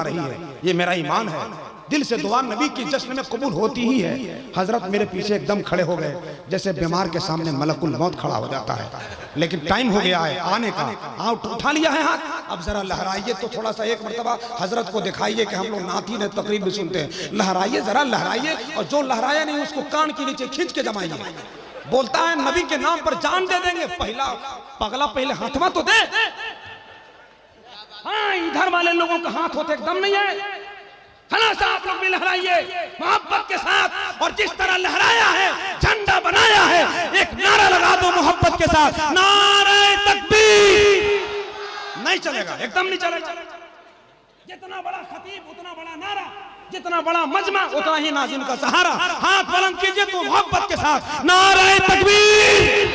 रही है, ये मेरा ईमान है। दिल से दुआ नबी की जश्न में कबूल होती ही है। हजरत मेरे पीछे एकदम खड़े हो गए, जैसे बीमार के सामने मलकुल मौत खड़ा हो जाता है। लेकिन टाइम हो गया है आने का, आप उठा लिया है हाथ, अब जरा लहराइए तो थोड़ा सा, एक मरतबा हजरत को दिखाइए कि हम लोग नाती ने तकरीब भी सुनते हैं। लहराइए, जरा लहराइए, और जो लहराया नहीं उसको कान के नीचे खींच के जमाइए। बोलता है नबी के नाम पर जान दे देंगे। पहला पगला पहले हाथवा तो दे। हाँ, इधर वाले लोगों का हाथ होते एकदम नहीं है। सा आप लोग भी लहराइए मोहब्बत के साथ, और जिस तरह लहराया है, झंडा बनाया है, एक नारा लगा दो मोहब्बत के साथ, नारे तकबीर। नहीं चलेगा, एकदम नहीं चलेगा। जितना बड़ा खतीब उतना बड़ा नारा, जितना बड़ा मजमा उतना ही नाज़िम का सहारा। हाथ बुलंद कीजिए तो मोहब्बत के साथ नारे तकबीर,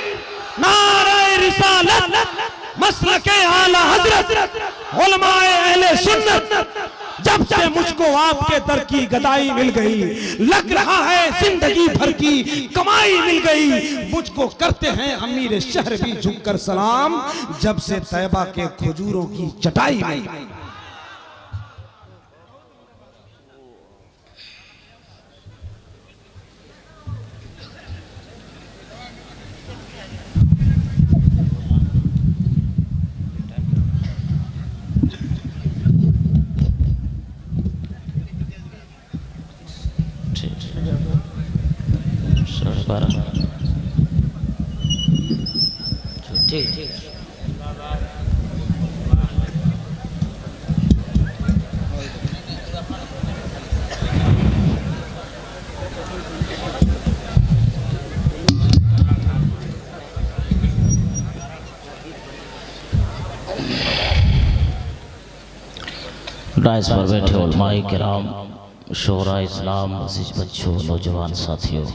नारे रिसालत, मसलके आला हजरत, उलमाए अहले सुन्नत। जब से मुझको आपके दर की गदाई मिल गई, लग रहा है जिंदगी भर की कमाई मिल गई। मुझको करते हैं अमीर शहर भी झुककर सलाम, जब से तैबा के खजूरों की चटाई मिल गई। ठीक ठीक। डाइस पर बैठे उलमाए किराम, शोहरा इस्लाम, अज़ीज़ बच्चों, नौजवान साथियों,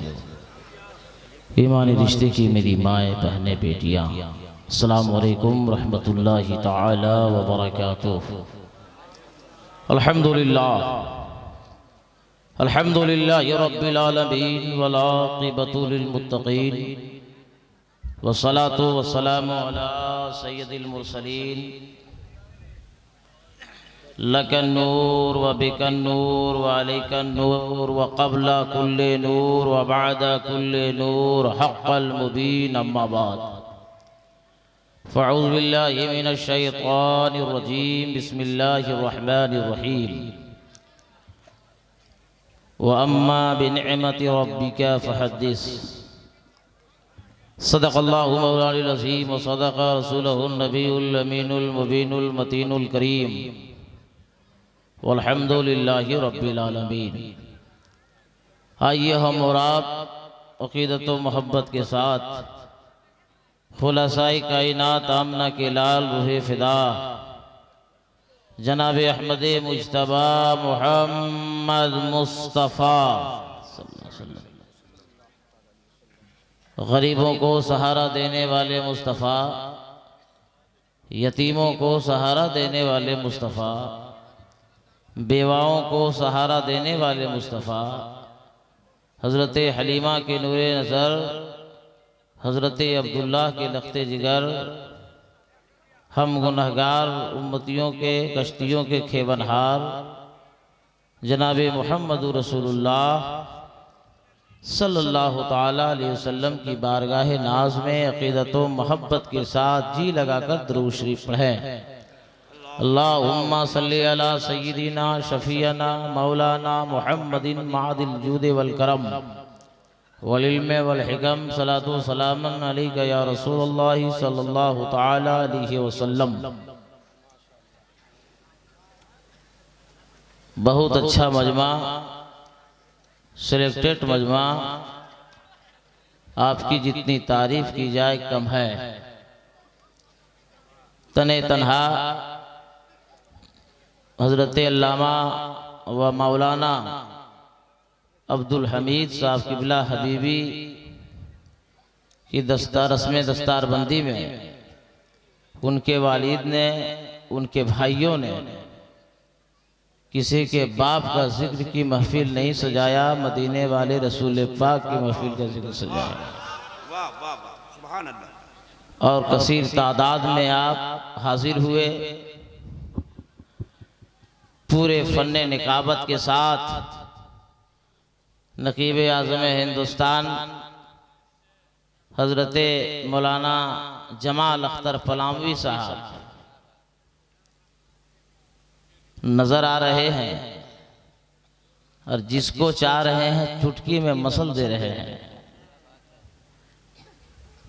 ईमानी रिश्ते की मेरी माएँ, बहनें, बेटियाँ, अस्सलामु अलैकुम रहमतुल्लाहि ताला व बरकातुहू। अल्हम्दुलिल्लाह अल्हम्दुलिल्लाहि रब्बिल आलमीन वल आक़िबतु लिल मुत्तक़ीन वस्सलातु वस्सलामु अला सय्यिदिल मुरसलीन। लकन नूर व बिकन नूर व अलैकन नूर व क़ब्ला कुल्ले नूर व बादा कुल्ले नूर हक़्क़ल मुबीन। अम्मा बाद फ़अऊज़ु बिल्लाहि मिनश शैतानिर रजीम। बिस्मिल्लाहिर रहमानिर रहीम। व अम्मा बिनिअमति रब्बिका फ़हद्दिस। सदक़ल्लाहु मौलानाल अज़ीम व सदक़ रसूलुहुन नबियुल अमीनुल मुबीनुल मतीनुल करीम। वल्हम्दुलिल्लाहि रब्बिल आलमीन। आइए हम और आप अक़ीदत व मोहब्बत के साथ खुलासाए कायनात आमना के लाल रूहे फ़िदा जनाब अहमद मुज्तबा मुहम्मद मुस्तफ़ा गरीबों को सहारा देने वाले मुस्तफ़ा, यतीमों को सहारा देने वाले मुस्तफ़ा, बेवाओं को सहारा देने वाले मुस्तफ़ा, हज़रत हलीमा के नूरे नज़र, हज़रत अब्दुल्लाह के लख्ते जिगर, हम गुनहगार उम्मतियों के कश्तियों के खेवनहार जनाब मुहम्मद रसूलुल्लाह सल्लल्लाहु ताला अलैहि वसल्लम की बारगाह नाज में अक़ीदत व मोहब्बत के साथ जी लगाकर दुरूद शरीफ पढ़ें। अल्लाहुम्मा सल्ली अला सय्यिदिना शफ़ीअना मौलाना मुहम्मदिन मादिल जूद वल करम वल इल्म वल हिकम। सलातो सलामन अलैका या रसूलल्लाह सल्लल्लाहु ताला अलैहि वसल्लम। बहुत अच्छा मजमा, सिलेक्टेड मजमा, आपकी जितनी तारीफ की जाए कम है। तने तन्हा हज़रत अल्लामा व मौलाना अब्दुल हमीद साहब क़िबला हबीबी की रस्म दस्तारबंदी में उनके वालिद ने, उनके भाइयों ने किसी के बाप का जिक्र की महफिल नहीं सजाया, मदीने वाले रसूल पाक की महफिल का जिक्र सजाया। और कसीर तादाद में आप हाजिर हुए। पूरे फन्ने निकाबत के साथ नकीब आज़म हिंदुस्तान हज़रत मौलाना जमाल अख्तर पलामवी साहब नज़र आ रहे हैं और जिसको चाह रहे हैं चुटकी में मसल दे रहे हैं।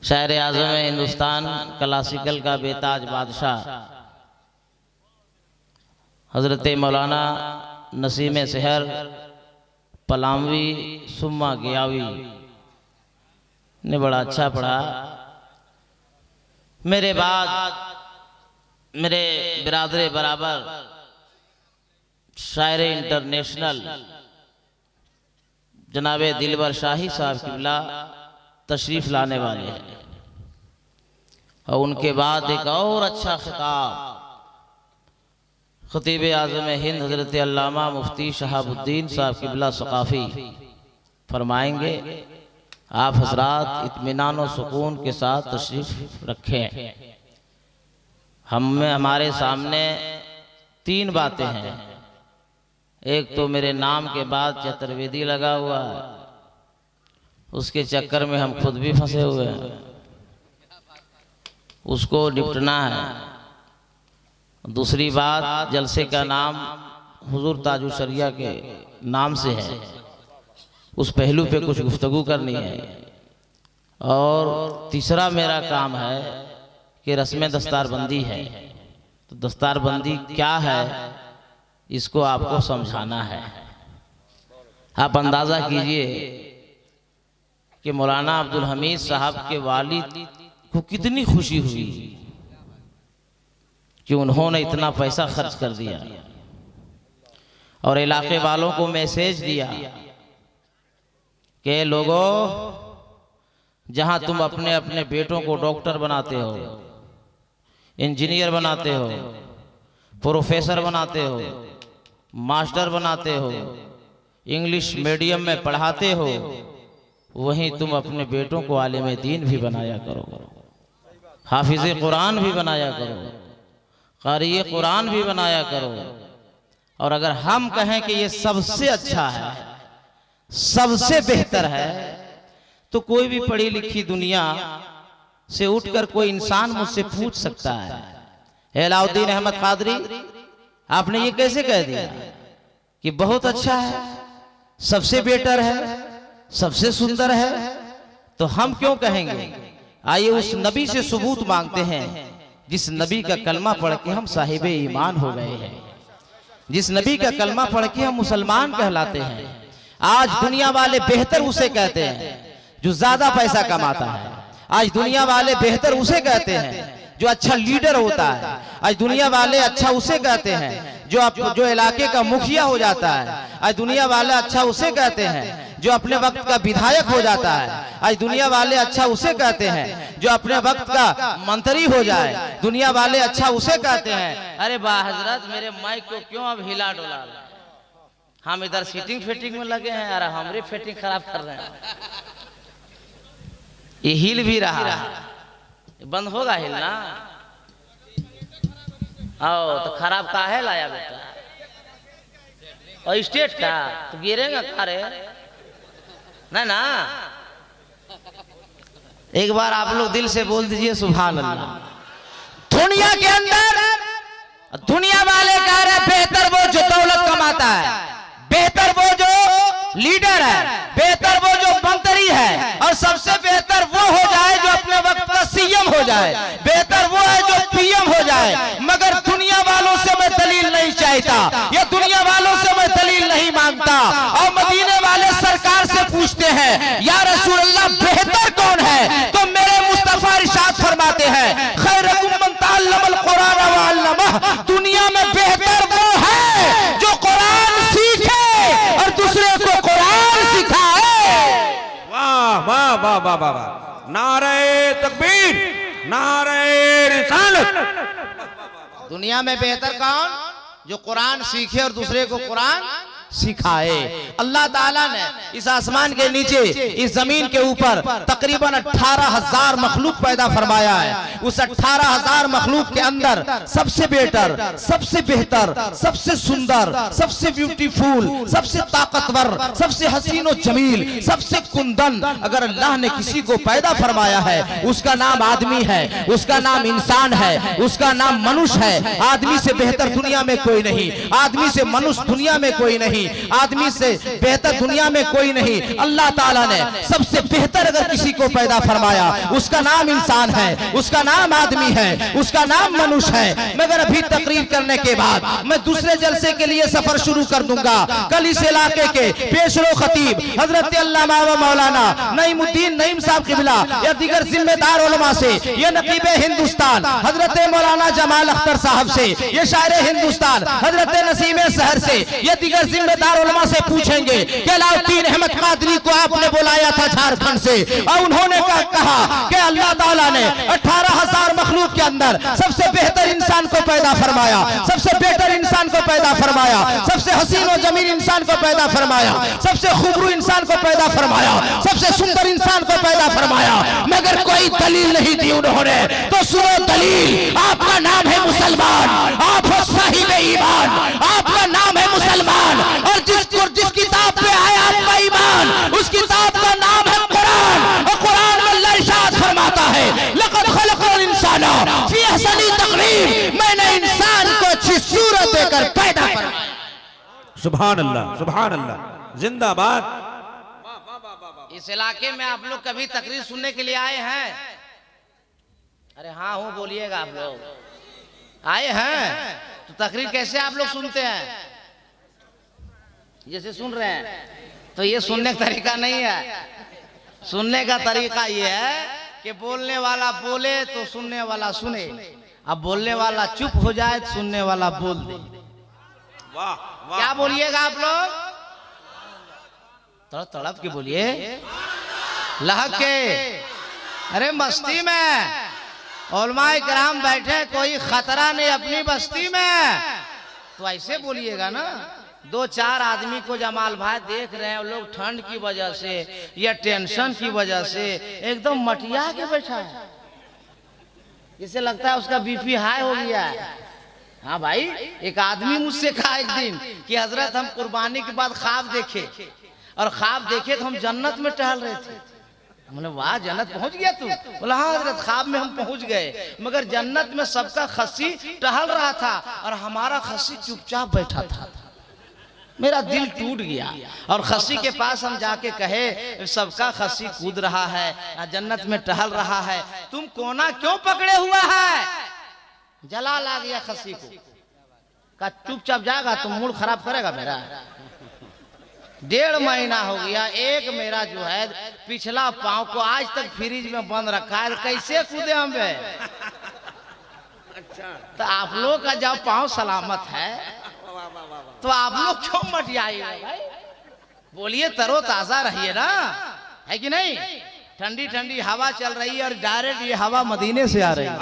शायर आज़म हिंदुस्तान क्लासिकल का बेताज बादशाह हज़रत मौलाना नसीम सहर पलामवी सुम्मा गियावी ने बड़ा अच्छा पढ़ा। मेरे बाद मेरे बिरादरे बराबर शायर इंटरनेशनल जनाबे दिलबर शाही साहब किबला तशरीफ लाने वाले हैं और उनके बाद एक और अच्छा खिताब खतीब आज़म हिंद हज़रत अल्लामा मुफ्ती शहाबुद्दीन साहब किबला सकाफ़ी फरमाएंगे। आप हजरात इत्मीनान और सुकून के साथ तशरीफ रखें। हमारे सामने 3 बातें हैं। एक तो मेरे नाम के बाद चतुर्वेदी लगा हुआ है, उसके चक्कर में हम खुद भी फंसे हुए हैं, उसको निपटना है। दूसरी बात, जलसे का नाम हुजूर ताजु शरिया के नाम से है, उस पहलू पे कुछ गुफ्तगू करनी है। और तीसरा मेरा काम है कि रस्म दस्तारबंदी है, तो दस्तारबंदी क्या है इसको आपको समझाना है। आप अंदाज़ा कीजिए कि मौलाना अब्दुल हमीद साहब के वालिद को कितनी खुशी हुई कि उन्होंने इतना पैसा खर्च कर दिया और इलाके वालों को मैसेज दिया कि लोगों, जहां तुम अपने अपने बेटों को डॉक्टर बनाते हो, इंजीनियर बनाते हो, प्रोफेसर बनाते हो, मास्टर बनाते हो, इंग्लिश मीडियम में पढ़ाते हो, वहीं तुम अपने बेटों को आलिम दीन भी बनाया करो, हाफिज़ कुरान भी बनाया करो, क़ारी कुरान भी बनाया करो। और अगर हम कहें कि ये सबसे अच्छा है, सबसे बेहतर है, तो कोई भी पढ़ी लिखी दुनिया से उठकर कोई इंसान मुझसे पूछ सकता है, अलाउद्दीन अहमद कादरी आपने ये कैसे कह दिया कि बहुत अच्छा है, सबसे बेटर है, सबसे सुंदर है? तो हम क्यों कहेंगे? आइए उस नबी से सबूत मांगते हैं जिस नबी का कलमा पढ़ के हम साहिब ईमान हो गए हैं, जिस नबी का कलमा पढ़ के हम मुसलमान कहलाते हैं। आज दुनिया वाले बेहतर उसे कहते हैं जो ज्यादा पैसा कमाता है। आज दुनिया वाले बेहतर उसे कहते हैं जो अच्छा लीडर होता है। आज दुनिया वाले अच्छा उसे कहते हैं जो इलाके का मुखिया हो जाता है। आज दुनिया वाले अच्छा उसे कहते हैं जो अपने वक्त का विधायक हो जाता है। आज दुनिया वाले अच्छा उसे कहते हैं जो अपने वक्त का मंत्री हो जाए। दुनिया वाले अच्छा उसे कहते हैं। अरे वाह हजरत, मेरे माइक को क्यों अब हिला डोला? हम इधर सीटिंग फिटिंग में लगे हैं, अरे हमारी फिटिंग खराब कर रहे हैं। ये हिल भी रहा है, बंद होगा हिलना। आओ तो खराब का है लाया बेटा, और स्टेट का तो गिरेगा खारे ना ना। एक बार आप लोग दिल से बोल दीजिए सुभान अल्लाह। दुनिया के अंदर दुनिया वाले कह रहे बेहतर वो जो दौलत कमाता है, बेहतर वो जो लीडर है, बेहतर वो जो मंत्री है, और सबसे बेहतर वो हो जाए जो अपने वक्त का सीएम हो जाए, बेहतर वो है जो पीएम हो जाए। मगर दुनिया वालों से मैं दलील नहीं चाहता, ये दुनिया वालों से मैं दलील नहीं मांगता। और मदीने वाले सरकार से पूछते हैं या रसूल अल्लाह बेहतर कौन है? तो मेरे मुस्तफा इरशाद फरमाते हैं खैरुकुम मन तअल्लमल कुरान व अल्लमह। दुनिया में बेहतर वो है जो कुरान सीखे और दूसरे को कुरान सिखाए। वाह वाह वाह वाह वाह वाह, नारे तकबीर, नारे रिसालत। दुनिया में बेहतर कौन? जो कुरान सीखे और दूसरे को कुरान सिखाए। अल्लाह ताला ने इस आसमान के नीचे, इस जमीन के ऊपर तकरीबन 18,000 मखलूक पैदा फरमाया है। उस 18,000 मखलूक के अंदर सबसे बेहतर, सबसे बेहतर, सबसे सुंदर, सबसे ब्यूटीफुल, सबसे ताकतवर, सबसे हसीन और जमील, सबसे कुंदन अगर अल्लाह ने किसी को पैदा फरमाया है, उसका नाम आदमी है, उसका नाम इंसान है, उसका नाम मनुष्य है। आदमी से बेहतर दुनिया में कोई नहीं, आदमी से मनुष्य दुनिया में कोई नहीं, आदमी से बेहतर दुनिया में कोई नहीं। अल्लाह ताला ने सबसे बेहतर अगर किसी को पैदा फरमाया, उसका नाम इंसान है, उसका नाम आदमी है, उसका नाम मनुष्य है। मगर अभी तकरीर करने के बाद मैं दूसरे जलसे के लिए सफर शुरू कर दूंगा। कल इस इलाके के पेशरो खतीब हजरत अल्लामा व मौलाना नईमुद्दीन नईम साहब किबला या दीगर जिम्मेदार उलमा से, ये नकीब हिंदुस्तान हजरत मौलाना जमाल अख्तर साहब से, ये शायर हिंदुस्तान हजरत नसीम शहर से, ये दीगर जिम्मेदार उलमा से पूछेंगे कि अलाउद्दीन अहमद कादरी को आपने बुलाया था झारखंड से, और उन्होंने कहा कि अल्लाह ताला ने 18,000 मखलूक के अंदर सबसे बेहतर इंसान को पैदा फरमाया, सबसे बेहतर इंसान को पैदा फरमाया, सबसे हसीन और जमील इंसान को पैदा फरमाया, सबसे खूबरू इंसान को पैदा फरमाया, सबसे सुंदर इंसान को पैदा फरमाया। मगर कोई दलील नहीं दी उन्होंने। तो सुनो दलील, आपका नाम है मुसलमान, आप हो साहिब ईमान, आपका नाम है मुसलमान, और जिस किताब पे है आपका ईमान, उस किताब का नाम है कुरान। और कुरान में अल्लाह इरशाद फरमाता है, लक़द खलक़ल इंसाना फी अहसनी तक़वीम, मैंने इंसान को अच्छी सूरत देकर पैदा किया। सुभान अल्लाह, सुभान अल्लाह, जिंदाबाद। इस इलाके में आप लोग कभी तकरीर सुनने के लिए आए हैं? अरे हाँ हूँ बोलिएगा। आप लोग आए हैं तो तकरीर कैसे आप लोग सुनते हैं? जैसे सुन रहे हैं, तो ये सुनने का तरीका नहीं है। सुनने का तरीका ये है कि बोलने वाला बोले तो सुनने वाला सुने, अब बोलने वाला चुप हो जाए तो सुनने वाला बोल दे। वाह, वाह। क्या बोलिएगा आप लोग? थोड़ा तड़प के बोलिए, लहक के। अरे मस्ती में उलमाए किराम बैठे, कोई खतरा नहीं अपनी बस्ती में, तो ऐसे बोलिएगा ना। दो चार आदमी को जमाल भाई देख रहे हैं, लोग ठंड की वजह से या टेंशन की वजह से एकदम मटिया के बैठा है, इसे लगता है उसका बीपी हाई हो गया है। हाँ भाई, एक आदमी मुझसे कहा एक दिन कि हजरत हम कुर्बानी के बाद ख्वाब देखे, और ख्वाब देखे तो हम जन्नत में टहल रहे थे। हमने वाह जन्नत पहुंच गया तू? बोला हाँ हजरत, ख्वाब में हम पहुंच गए, मगर जन्नत में सबका खस्सी टहल रहा था और हमारा खस्सी चुपचाप बैठा था। मेरा दिल टूट गया, और खस्सी के पास हम जाके कहे सबका खस्सी कूद रहा है, जन्नत में टहल रहा है, तुम कोना क्यों पकड़े हुआ है? जलाल आ गया खस्सी को, का चुपचाप जाएगा तो मूड खराब करेगा मेरा। 1.5 महीना हो गया, एक मेरा जो है पिछला पांव को आज तक फ्रिज में बंद रखा है, कैसे कूदे हम बे? तो आप लोग का जब पांव सलामत है तो आप लोग क्यों मटियाइएगा भाई? बोलिए, तरो ताजा रहिए ना, है कि नहीं? ठंडी ठंडी हवा चल रही है और डायरेक्ट ये हवा मदीने से आ रही है,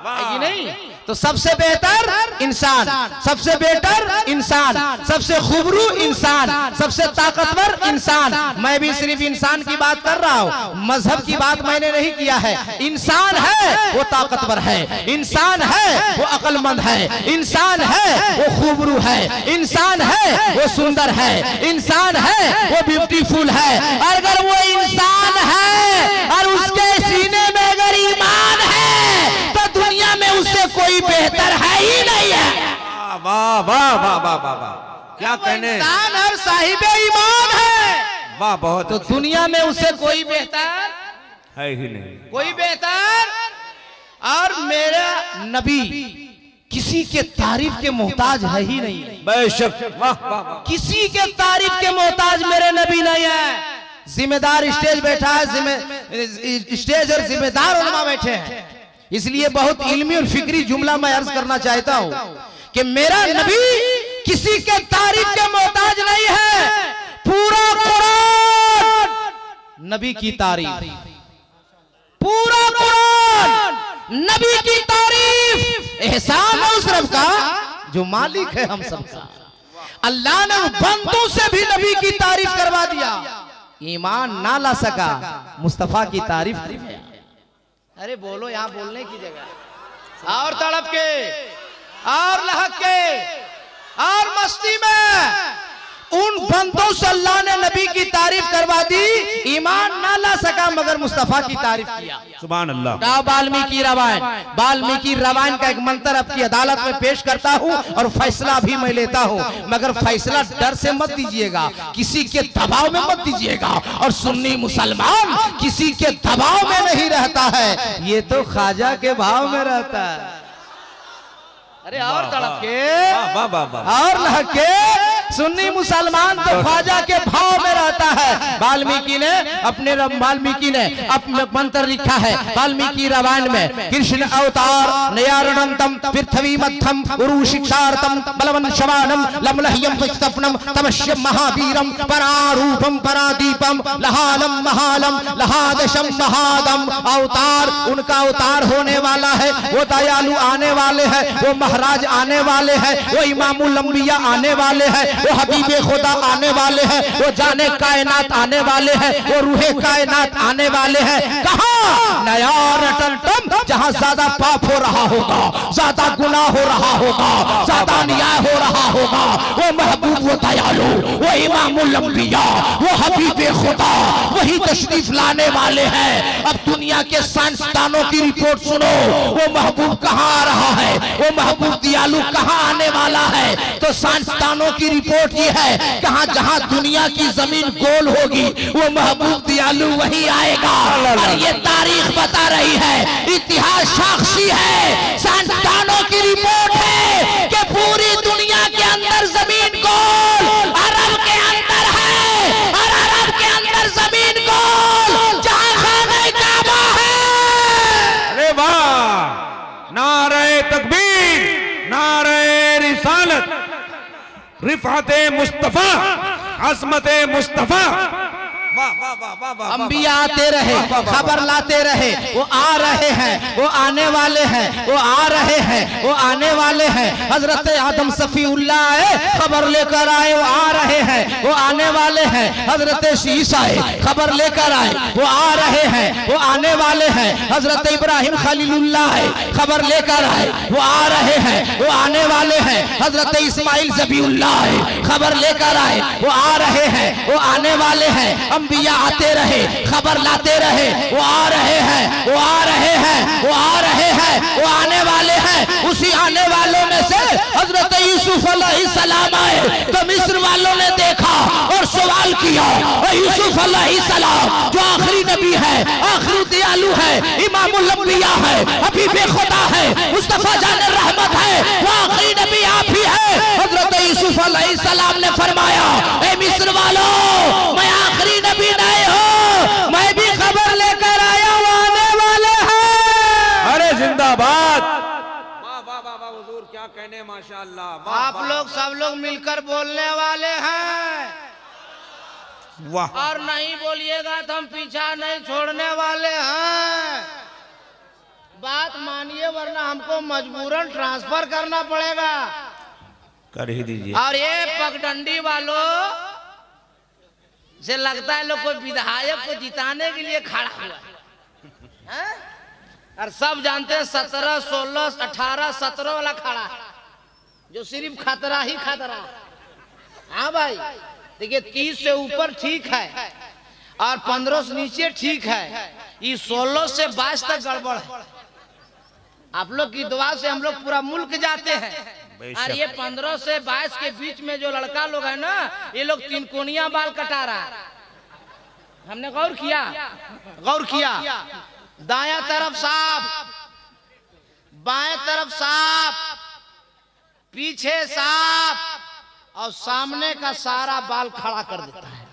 है कि नहीं? तो सबसे बेहतर इंसान, सबसे बेहतर इंसान, सबसे खूबरू इंसान, सबसे ताकतवर इंसान। मैं भी सिर्फ इंसान की बात कर रहा हूँ, मजहब की बात मैंने नहीं किया है। इंसान है वो ताकतवर है, इंसान है वो अक्लमंद है, इंसान है वो खूबरू है, इंसान है वो सुंदर है, इंसान है वो ब्यूटीफुल है। अगर वो इंसान है और उसके सीने में अगर ईमान है तो दुनिया में उससे कोई बेहतर है ही नहीं है। वाह वाह वाह वाह वाह वाह, क्या कहने। इंसान और साहिब ईमान है, वाह, बहुत तो दुनिया में उससे कोई बेहतर है ही नहीं, कोई बेहतर। और मेरा नबी किसी के तारीफ के मोहताज है ही नहीं, बेशक। वाह वाह वाह, किसी के तारीफ के मोहताज मेरे नबी नहीं है। जिम्मेदार स्टेज बैठा है, स्टेज और जिम्मेदार उलमा बैठे हैं, इसलिए बहुत इल्मी और फिक्री जुमला मैं अर्ज करना चाहता हूं कि मेरा नबी किसी के तारीफ के मोहताज नहीं है। पूरा कुरान नबी की तारीफ, पूरा कुरान नबी की तारीफ। एहसान है उस रब का जो मालिक है हम सबका। अल्लाह ने बंदों से भी नबी की तारीफ करवा दिया, ईमान ना ला सका, मुस्तफा की तारीफ कर गया। अरे बोलो, यहां बोलने की जगह और तड़प के और लहक के और मस्ती में उन बंदों से अल्लाह ने नबी की तारीफ करवा दी, ईमान ना ला सका मगर मुस्तफा की तारीफ किया। सुभान अल्लाह। वाल्मीकि रामायण, वाल्मीकि रामायण का एक मंत्र आपकी अदालत में पेश करता हूँ और फैसला भी मैं लेता हूँ, मगर फैसला डर से मत दीजिएगा, किसी के दबाव में मत दीजिएगा। और सुन्नी मुसलमान किसी के दबाव में नहीं रहता है, ये तो ख्वाजा के भाव में रहता है। अरे और तड़प के और लहके, सुन्नी मुसलमान तो ख्वाजा के भाव में रहता है। वाल्मीकि ने अपने मंत्र लिखा है वाल्मीकि रामायण में, कृष्ण अवतार नयारणंतम पृथ्वी मध्यम उरु शिक्षार्थम बलवन शवानम लमलह्यम विस्तपनम तमश्यम महावीरम परारूपम परादीपम लहालम महालम लहादशम महादम। अवतार, उनका अवतार होने वाला है, वो दयालु आने वाले हैं, वो महाराज आने वाले हैं, वो इमामुल अंबिया आने वाले हैं, वो हबीबे खुदा आने वाले हैं, वो जाने कायनात आने वाले हैं, वो रूहे कायनात आने वाले हैं। कहां? नया रटलटम, जहां ज्यादा पाप हो रहा होगा, ज्यादा गुनाह हो रहा होगा, ज्यादा अन्याय हो रहा होगा, वो महबूब, वो दयालु, वो इमामुल अंबिया, वो हबीबे खुदा वही तशरीफ लाने वाले हैं। अब दुनिया के साइंसदानों की रिपोर्ट सुनो, वो महबूब कहां आ रहा है, वो महबूब दयालु कहां आने वाला है। तो साइंसदानों की रिपोर्ट ये है, कहां जहां दुनिया की जमीन गोल होगी, वो महबूब दयालु वही आएगा। और ये तारीख बता रही है, इतिहास साक्षी है, साइंसदानों की रिपोर्ट है कि पूरी दुनिया के अंदर जमीन गोल, अरब के अंदर है, और अरब के अंदर जमीन गोल, जहां खाने काबा है। अरे वाह, नारे तकबीर, नारे रिसालत, रिफाते मुस्तफा, अज़मते मुस्तफा। अंबिया आते रहे, खबर लाते रहे, वो आ रहे हैं, वो आने वाले हैं, वो आ रहे हैं, वो आने वाले हैं। हजरत आदम सफीउल्लाह आए, खबर लेकर आए, वो आ रहे हैं, वो आने वाले हैं। हजरत ईसा आए, खबर लेकर आए, वो आ रहे हैं, वो आने वाले हैं। हजरत इब्राहिम खलीलुल्लाह आए, खबर लेकर आए, वो आ रहे हैं, वो आने वाले हैं। हजरत इस्माइल ज़बीउल्लाह आए, खबर लेकर आए, वो आ रहे हैं, वो आने वाले हैं। अंबिया आते रहे, खबर लाते रहे, वो आ रहे हैं, वो आ रहे हैं, वो आ रहे हैं, वो आने वाले हैं। उसी आने वालों में से हजरत यूसुफ अलैहिस्सलाम आए, तो मिस्र वालों ने देखा और सवाल किया, यूसुफ अलैहिस्सलाम जो आखिरी नबी है, आखिरी दयालु है, इमामुल अंबिया है, हबीबे खुदा है, मुस्तफा जाने रहमत है, वो आखिरी नबी आप ही है। हजरत यूसुफ अलैहिस्सलाम ने फरमाया, ए मिस्र वालों, मैं आखिरी नबी नहीं हो, मैं भी खबर लेकर आया हूं, आने वाले हैं। अरे जिंदाबाद, वाह वाह वाह वाह, हुजूर क्या कहने, माशाअल्लाह। आप लोग सब लोग मिलकर बोलने वाले हैं, वाह। और नहीं बोलिएगा तो हम पीछा नहीं छोड़ने वाले हैं। बात मानिए, वरना हमको मजबूरन ट्रांसफर करना पड़ेगा। कर ही दीजिए। और ये पगडंडी वालों से लगता है लोग कोई विधायक को जिताने के लिए खड़ा हुआ है, और सब जानते हैं 17, 16, 18, 17 वाला खड़ा है, जो सिर्फ खतरा ही खतरा है। हाँ भाई, देखिए 30 से ऊपर ठीक है, और 15 से नीचे ठीक है, ये 16 से 22 तक गड़बड़ है। आप लोग की दुआ से हम लोग पूरा मुल्क जाते हैं। और ये 15 से 22 के बीच में जो लड़का लोग है ना, ये लोग 3 कोनिया बाल कटा रहा है। हमने गौर किया, दायां तरफ साफ, बाएं तरफ साफ, पीछे साफ, और सामने का सारा बाल खड़ा कर देता है।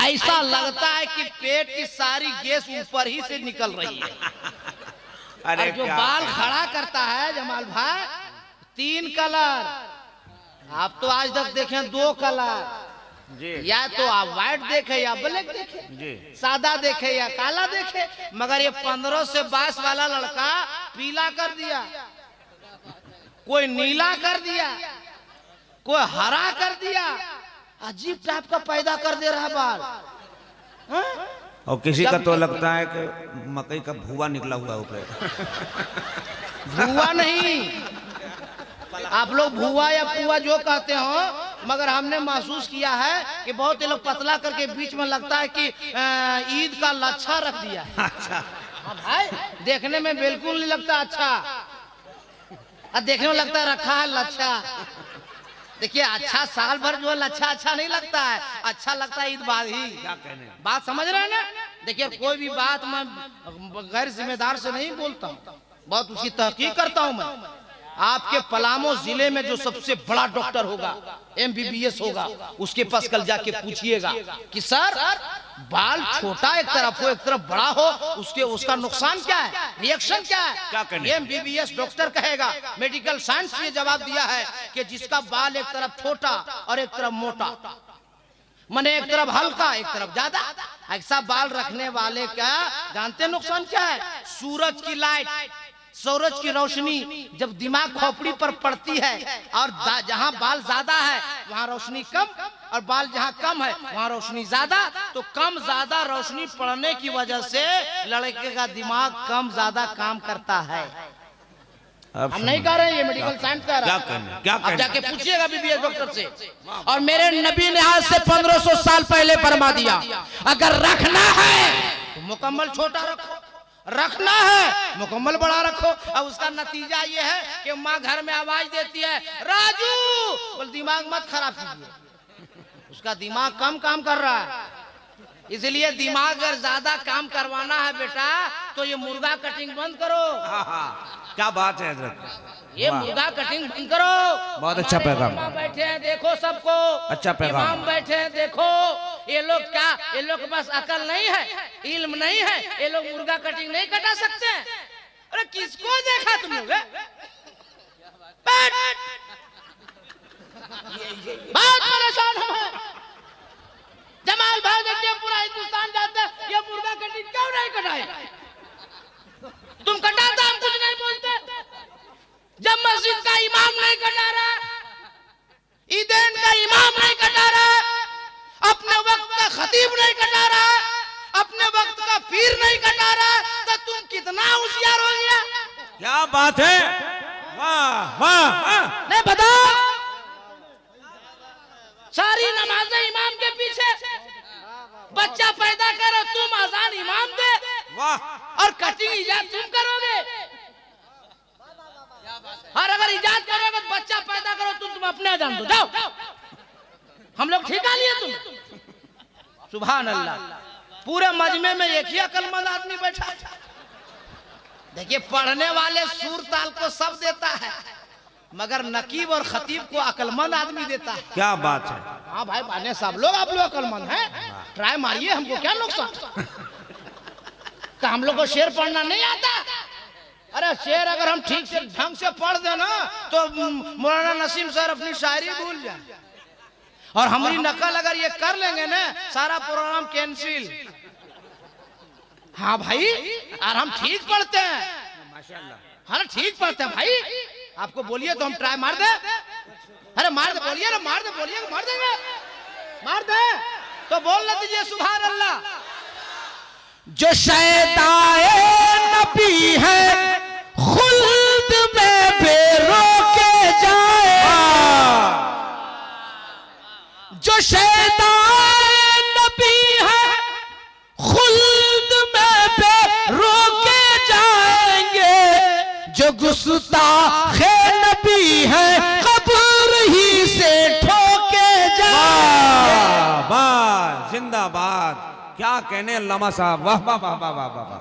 ऐसा लगता है कि पेट की सारी गैस ऊपर ही से निकल रही है। अरे जो बाल खड़ा करता है जमाल भाई, 3 कलर, आप तो आज तक देखें 2 कलर जी, या तो आप व्हाइट देखे या ब्लैक देखे जी, सादा देखे या काला देखे, मगर ये 15 से 22 वाला लड़का पीला कर दिया, कोई नीला कर दिया, कोई हरा कर दिया, अजीब टाइप का पैदा कर दे रहा है बाल। हाँ? और किसी का तो लगता है कि मकई का भुआ निकला हुआ ऊपर। भुआ नहीं, आप लोग भुआ या पुआ जो कहते हो, मगर हमने महसूस किया है कि बहुत लोग पतला करके बीच में लगता है कि ईद का लच्छा रख दिया। अच्छा हाँ भाई, देखने में बिल्कुल नहीं लगता अच्छा, और देखने में लगता है रखा है लच्छा। देखिए अच्छा साल भर जो है लच्छा अच्छा नहीं लगता है, अच्छा लगता है ईद बाद ही। क्या कहने, बात समझ रहे हैं ना? देखिए कोई भी बात मैं गैर जिम्मेदार से नहीं बोलता हूँ, बहुत उसकी तहकीक करता हूँ मैं। आपके पलामू जिले में जो सबसे बड़ा डॉक्टर होगा, MBBS होगा, उसके पास कल जाके पूछिएगा कि सर बाल छोटा एक तरफ हो एक तरफ बड़ा हो, उसका नुकसान क्या है, रिएक्शन क्या है? क्या करने? MBBS डॉक्टर कहेगा, मेडिकल साइंस ये जवाब दिया है कि जिसका बाल एक तरफ छोटा और एक तरफ मोटा, माने एक तरफ हल्का एक तरफ ज्यादा, ऐसा बाल रखने वाले का जानते नुकसान क्या है? सूरज की लाइट, सूरज की रोशनी जब दिमाग खोपड़ी पर पड़ती है और जहाँ बाल ज्यादा है वहाँ रोशनी कम, और बाल जहाँ कम है वहाँ रोशनी ज्यादा, तो कम ज्यादा रोशनी पड़ने की वजह से लड़के का दिमाग कम ज्यादा काम करता है। हम नहीं कह रहे हैं, ये मेडिकल साइंस कह रहा है। क्या अब जाके पूछिएगा BBS डॉक्टर से। और मेरे नबी ने आज से 1500 साल पहले फरमा दिया, अगर रखना है तो मुकम्मल छोटा रखो, रखना है मुकम्मल बड़ा रखो। अब उसका नतीजा ये है कि माँ घर में आवाज देती है, राजू बोल दिमाग मत खराब कीजिए, उसका दिमाग कम काम कर रहा है। इसलिए दिमाग अगर ज्यादा काम करवाना है बेटा तो ये मुर्गा कटिंग बंद करो। क्या बात है हजरत, ये मुर्गा कटिंग बंद करो। बहुत अच्छा पैगाम। इमाम बैठे हैं देखो सबको, अच्छा पैगाम। इमाम बैठे हैं देखो, ये लोग क्या, ये लोग के पास अकल नहीं है, इल्म नहीं है, ये लोग मुर्गा कटिंग नहीं कटा सकते हैं। अरे किसको देखा तुम लोग? बहुत परेशान हम। जमाल भाई देखिए पूरा हिंदुस्तान जाता है, ये मुर्गा कटिंग क्यों नहीं कटाए? तुम कटाता हम कुछ नहीं बोलते। जब मस्जिद का इमाम नहीं कटा रहा, ईदेन का इमाम नहीं कटा रहा, अपने वक्त का खतीब नहीं कटा रहा, अपने वक्त का पीर नहीं कटा रहा, तो तुम कितना होशियार हो गया। क्या बात है, वाह वाह वाह। नहीं बताओ, सारी नमाजें इमाम के पीछे, बच्चा पैदा करो तुम अजान इमाम दे, वाह, और कटिंग इजाद तुम करोगे। और अगर इजाद करोगे तो बच्चा पैदा करो तुम अपने अजान दो, जाओ। हम लोग ठिका लिए तुम। सुभान अल्लाह, पूरे मजमे में एक ही अकलमंद आदमी बैठा। देखिए पढ़ने वाले सूर ताल को सब देता है, मगर नकीब और खतीब को अकलमंद आदमी देता है। क्या बात है। हाँ भाई बाने सब लोग आप लोग अकलमंद हैं, ट्राई मारिए, हमको क्या नुकसान। तो हम लोग को शेर पढ़ना नहीं आता? अरे शेर अगर हम ठीक से ढंग से पढ़ देना तो मौलाना नसीम सर अपनी शायरी भूल जाए, और हमारी नकल अगर ये कर लेंगे ना सारा प्रोग्राम कैंसिल। हाँ भाई, और हम ठीक पढ़ते हैं, हाँ ठीक पढ़ते हैं भाई। आपको बोलिए तो हम ट्राई मार दे। अरे मार दे, बोलिए ना, मार दे, बोलिए मार देंगे, मार दे तो बोल न दीजिए सुभान अल्लाह। जो शैताए नबी है खुल्द में बेरोके जाए, जो शैताए नबी है खुल्द में बेरोके जाएंगे, जो गुस्ताखे नबी है कब्र ही से ठोके जाएंगे। वाह, जिंदाबाद। क्या कहने अल्लामा साहब, वाह वाह वाह वाह वाह वाह।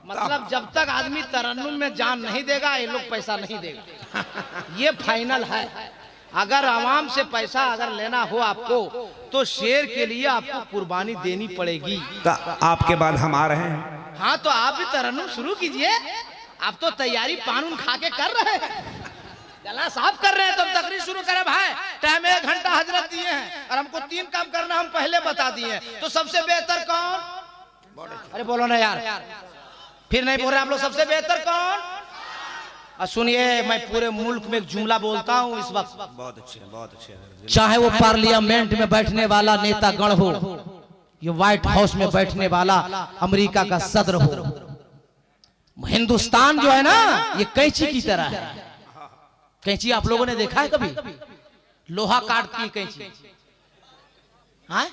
मतलब जब तक आदमी तरन्नुम में जान नहीं देगा ये लोग पैसा नहीं देगा, ये फाइनल है। अगर आवाम से पैसा अगर लेना हो आपको तो शेर के लिए आपको कुर्बानी देनी पड़ेगी। तो आपके बाद हम आ रहे हैं। हाँ तो आप भी तरन्नुम शुरू कीजिए, आप तो तैयारी पान खा के कर रहे हैं, गला साफ कर रहे हैं, तो तकरीर शुरू करें भाई। टाइम 1 घंटा हजरत दिए हैं और हमको 3 काम करना हम पहले बता दिए हैं, तो सबसे बेहतर कौन? अरे बोलो ना यार, फिर नहीं बोल रहे आप लोग। सबसे बेहतर कौन? और सुनिए, मैं पूरे मुल्क में एक जुमला बोलता हूँ इस वक्त। बहुत अच्छे, बहुत अच्छे। चाहे वो पार्लियामेंट में बैठने वाला नेता गण हो, ये व्हाइट हाउस में बैठने वाला अमेरिका का सदर हो, हिंदुस्तान जो है ना ये कैंची की तरह है। कैंची आप लोगों ने देखा है कभी? लोहा काटती है कैंची, हाँ?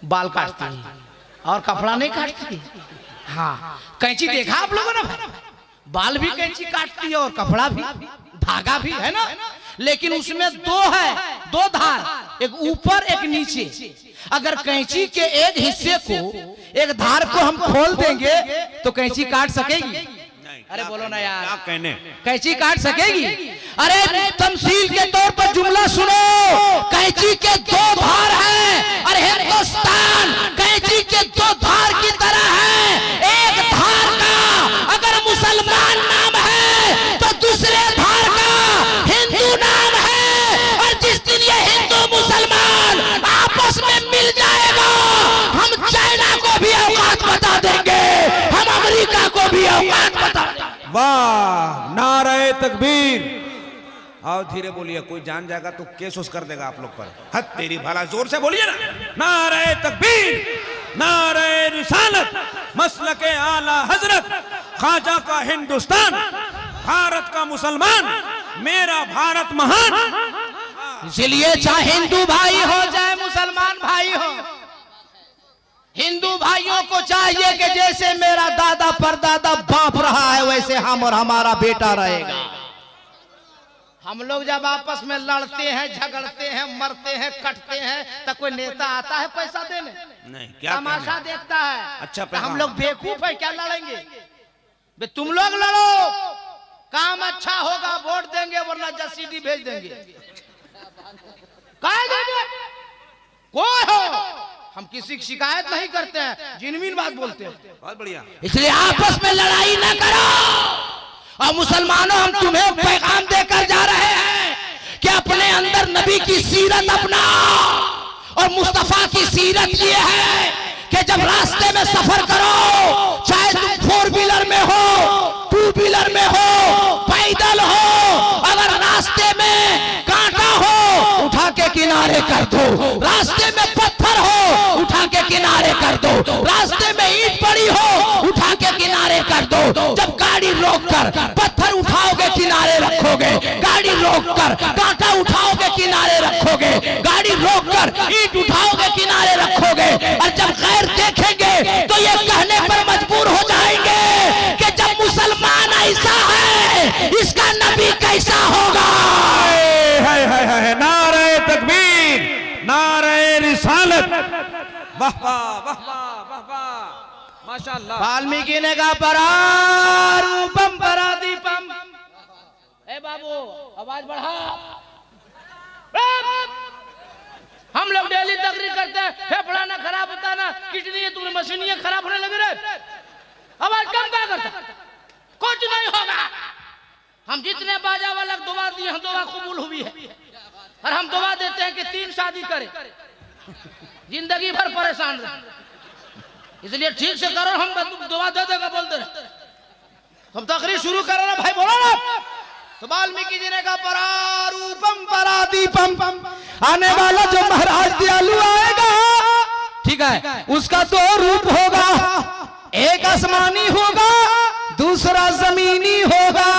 बाल काटती है और कपड़ा नहीं काटती। हाँ, कैंची देखा आप लोगों ने? बाल भी कैंची काटती है और कपड़ा भी, धागा भी, है ना? लेकिन उसमें दो है, दो धार, एक ऊपर एक नीचे। अगर कैंची के एक हिस्से को, एक धार को हम खोल देंगे तो कैंची काट सकेगी? अरे बोलो ना यार, क्या कहने? कैंची काट सकेगी? अरे तमसील के तौर पर जुमला सुनो, कैंची के दो धार हैं और हिंदुस्तान कैंची के दो धार की तरह है। एक धार का अगर मुसलमान नाम है तो दूसरे धार का हिंदू नाम है। और जिस दिन ये हिंदू मुसलमान आपस में मिल जाएगा, हम चाइना को भी औकात बता देंगे, हम अमेरिका को भी औकात बता देंगे। वाह, नारे तकबीर। आओ धीरे बोलिए, कोई जान जाएगा तो केस उस कर देगा आप लोग पर। हद तेरी भला, जोर से बोलिए ना। नारे तकबीर, नारे रिसालत, मसलके आला हजरत, ख्वाजा का हिंदुस्तान, भारत का मुसलमान, मेरा भारत महान। इसलिए चाहे हिंदू भाई हो चाहे मुसलमान भाई हो, हिंदू भाइयों को चाहिए कि जैसे मेरा दादा परदादा बाप रहा है वैसे हम और हमारा बेटा रहेगा। हम लोग जब आपस में लड़ते हैं, झगड़ते हैं, मरते हैं, कटते हैं, तो कोई नेता आता है पैसा देने? नहीं, क्या तमाशा देखता है। अच्छा, तो हम लोग बेवकूफ है क्या लड़ेंगे? बे तुम लोग लड़ो, काम अच्छा होगा वोट देंगे, वरना जसीडी भेज देंगे। कह देंगे कोई हो, हम किसी की शिकायत नहीं करते हैं, जिनवीन बात बोलते हैं। बहुत बढ़िया। इसलिए आपस में लड़ाई ना करो। और मुसलमानों, हम तुम्हें पैगाम देकर जा रहे हैं कि अपने अंदर नबी की सीरत अपनाओ। और मुस्तफा की सीरत ये है कि जब रास्ते में सफर करो, चाहे तुम 4 व्हीलर में हो, 2 व्हीलर में हो, पैदल हो, अगर रास्ते में कांटा हो उठा के किनारे कर दो, रास्ते में पत्थर हो उठा के किनारे कर दो, रास्ते में ईंट पड़ी हो उठा के किनारे कर दो। जब गाड़ी रोककर पत्थर उठाओगे किनारे रखोगे, गाड़ी रोककर कांटा उठाओगे किनारे रखोगे, गाड़ी रोककर ईंट उठाओगे किनारे रखोगे। और जब गैर देखेंगे तो ये कहने पर मजबूर हो जाएंगे कि जब मुसलमान ऐसा है, इसका नबी कैसा होगा। नारे तकबीर, नारे रिसालत। वाह वाह वाह वाह वाह, माशाअल्लाह। वाल्मीकि ने कहा परारूपम परादीपम। ए बाबू आवाज बढ़ा। हम लोग डेली तकरीर करते हैं, फेफड़ा ना खराब होता ना किडनी है, तुम्हें मशीनियां खराब होने लगे रे, आवाज कम क्या करता? कुछ नहीं होगा। हम जितने बाजा वाला दुआ दिए हैं, दुआ कबूल हुई है। और हम दुआ देते हैं कि 3 शादी करें, जिंदगी भर परेशान रहे। इसलिए ठीक से करो, हम दुआ दे देगा बोल दे। हम तकरीर शुरू करो ना भाई, बोलो ना। तो वाल्मीकि जी ने कहा परारूपम परादीपम, आने वाला जो महाराज दयालु आएगा, ठीक है, उसका 2 रूप होगा, एक आसमानी होगा, दूसरा जमीनी होगा।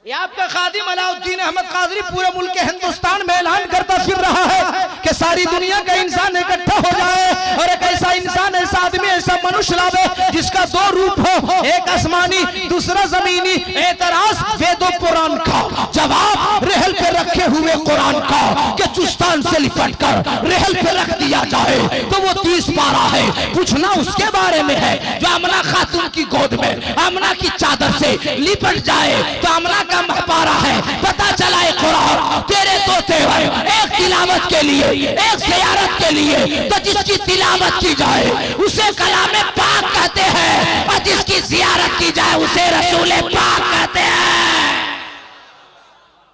ये आपका खादिम अलाउद्दीन अहमद कादरी पूरे मुल्क के हिंदुस्तान में ऐलान करता फिर रहा है कि सारी दुनिया का इंसान इकट्ठा हो जाए और एक ऐसा इंसान, ऐसा आदमी, ऐसा मनुष्य लावे जिसका 2 रूप हो, एक आसमानी दूसरा जमीनी। एतराज वेदों कुरान का, जवाब रहल पे रखे हुए कुरान का कि चुस्तान से लिपट कर रहल पे रख दिया जाए तो वो 30 पारा है। पूछना उसके बारे में है जो आमना खातून की गोद में आमना की चादर से लिपट जाए तो आमना का पारा है। पता चला है कुरान तेरे तोते हैं, एक तिलावत के लिए, एक ज़ियारत के लिए, तो जिसकी तिलावत की जाए उसे कलामे पाक कहते हैं और जिसकी ज़ियारत की जाए उसे रसूले पाक कहते हैं।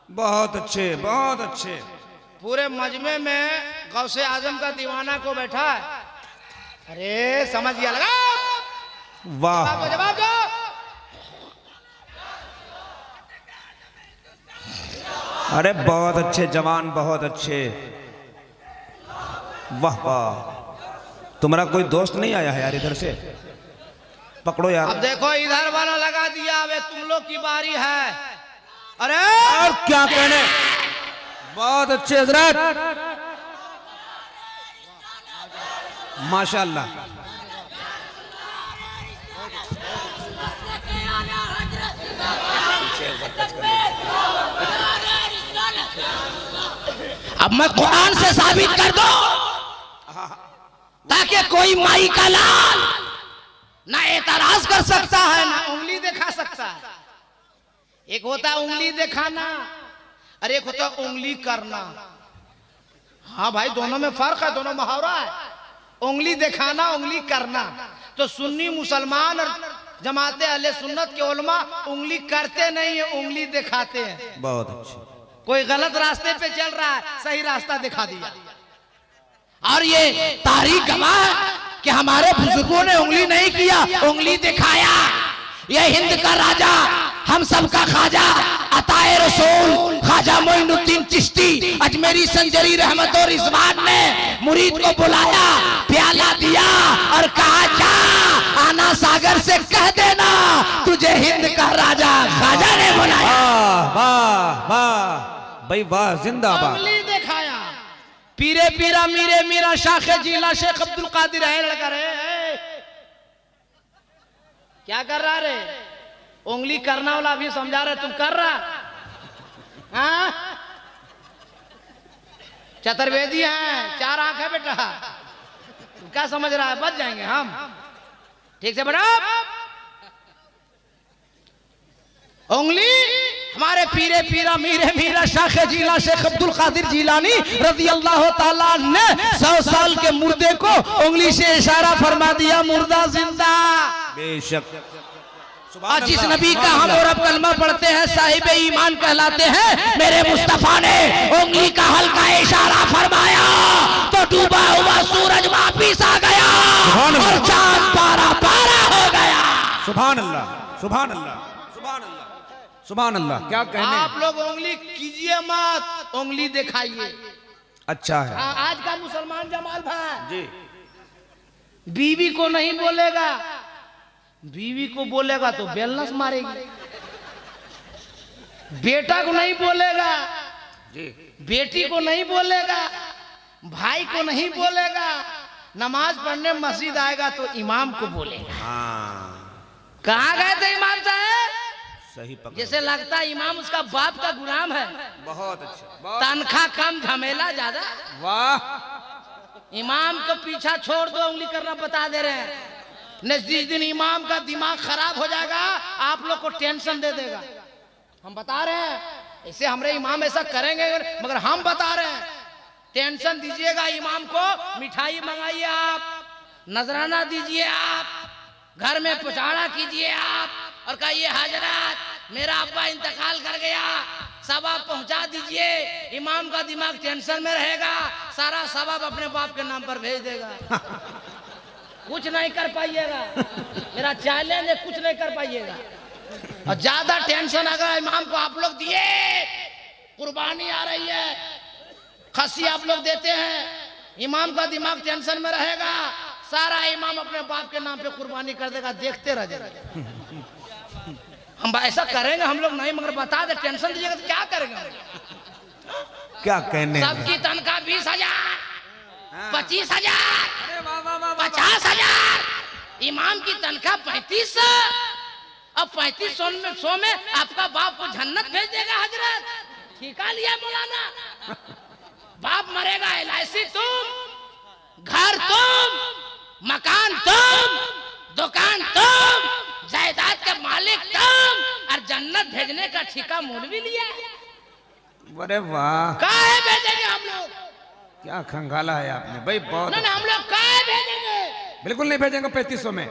बहुत अच्छे, बहुत अच्छे। पूरे मजमे में गौसे आजम का दीवाना को बैठा है। अरे समझ गया, लगा वाह, जवाब दो। अरे बहुत अच्छे जवान, बहुत अच्छे, वाह वाह। तुम्हारा कोई दोस्त नहीं आया है यार इधर से? पकड़ो यार। अब देखो इधर वाला लगा दिया, अब तुम लोग की बारी है। अरे और क्या कहने, बहुत अच्छे हजरत, माशाल्लाह। अब मैं कुरान से साबित कर दो ताकि कोई माई का लाल ना एतराज कर सकता है ना उंगली दिखा सकता है। एक होता है उंगली दिखाना और एक होता है उंगली करना। हाँ भाई, दोनों में फर्क है, दोनों मुहावरा है। उंगली दिखाना, उंगली करना। तो सुन्नी मुसलमान और जमाते अहले सुन्नत के उलमा उंगली करते नहीं है, उंगली दिखाते हैं। बहुत अच्छे। कोई गलत रास्ते पे चल रहा है, सही रास्ता दिखा दिया। और ये तारीख गवाह है कि हमारे बुजुर्गों ने उंगली नहीं किया, उंगली दिखाया। ये हिंद का राजा, हम सबका खाजा, अताए रसूल ख्वाजा मोइनुद्दीन चिश्ती अजमेरी संजरी रहमत और रिजवान ने मुरीद को बुलाया, प्याला दिया और कहा जा आना सागर से कह देना तुझे हिंद का राजा ख्वाजा ने बुलाया। वाह वाह वाह भाई वाह, जिंदाबाद। उंगली दिखाया। पीरे पीरा मीरे मीरा शाखे जिला शेख अब्दुल कादिर है लगा रहे। क्या कर रहा रे? उंगली करना वाला भी समझा रहे, तुम कर रहा? हाँ, चतुर्वेदी हैं, 4 आंख है बेटा, तुम क्या समझ रहा है? बच जाएंगे हम। ठीक से बड़ा उंगली हमारे पीरे पीरा मीरे मीरा शाखे जिला शेख अब्दुल कादिर जिलानी रज़ी अल्लाह ताला ने 100 साल के मुर्दे को उंगली से इशारा फरमा दिया, मुर्दा जिंदा। बेशक। आज जिस नबी का हम और अब कलमा पढ़ते हैं साहिब ईमान कहलाते हैं, मेरे मुस्तफा ने उंगली का हल्का इशारा फरमाया तो डूबा हुआ सूरज वापिस आ गया और चांद पारा पारा हो गया। सुभान अल्लाह, सुभान अल्लाह, सुभान अल्लाह, सुभान अल्लाह। क्या कहने। आप लोग उंगली कीजिए मत, उंगली दिखाइए। अच्छा है। आज का मुसलमान जमाल भाई जी, बीवी को नहीं बोलेगा, बीवी को बोलेगा तो बेलनस मारेगी। बेटा को नहीं बोलेगा जी, बेटी को नहीं बोलेगा, भाई को नहीं बोलेगा। नमाज पढ़ने मस्जिद आएगा तो इमाम को बोलेगा। हाँ कहाँ गए थे इमाम साहब? सही पकड़। जैसे लगता है इमाम उसका बाप का गुलाम है। बहुत अच्छा, बहुत तनख्वाह कम, झमेला ज्यादा। वाह। इमाम को पीछा छोड़ दो, उंगली करना बता दे रहे हैं। न जिस दिन इमाम का दिमाग खराब हो जाएगा आप लोग को टेंशन दे देगा। हम बता रहे हैं, ऐसे हमारे इमाम ऐसा करेंगे मगर हम बता रहे हैं टेंशन दीजिएगा इमाम को। मिठाई मंगाइए आप, नजराना दीजिए आप, घर में पुचाड़ा कीजिए आप और कहिए हजरत मेरा अब्बा इंतकाल कर गया, सवाब पहुंचा दीजिए। इमाम का दिमाग टेंशन में रहेगा, सारा सवाब अपने बाप के नाम पर भेज देगा। कुछ नहीं कर पाइएगा, मेरा चैलेंज है, कुछ नहीं कर पाइएगा। और ज्यादा टेंशन अगर इमाम को आप लोग दिए, कुर्बानी आ रही है, खस्सी आप लोग देते हैं, इमाम का दिमाग टेंशन में रहेगा, सारा इमाम अपने बाप के नाम पे कुर्बानी कर देगा, देखते रह जाएगा। हम ऐसा करेंगे हम लोग नहीं, मगर बता दे टेंशन दीजिएगा तो क्या करेंगे? क्या कहने। सबकी तनख्वाह 20,000, 25,000, 50,000, इमाम की तनख्वाह 3500 और 3500 में आपका बाप को जन्नत भेज देगा। हजरत ठिका लिया मौलाना, बाप मरेगा, LIC तुम, घर तुम, मकान तुम, दुकान तुम, जायदाद के मालिक तुम और जन्नत भेजने का ठिका मौलवी लिया। अरे वाह, काहे भेजेंगे हम लोग? क्या खंगाला है आपने भाई, बहुत। ना हम लोग काहे भेजेंगे? बिल्कुल नहीं भेजेंगे 3500 में।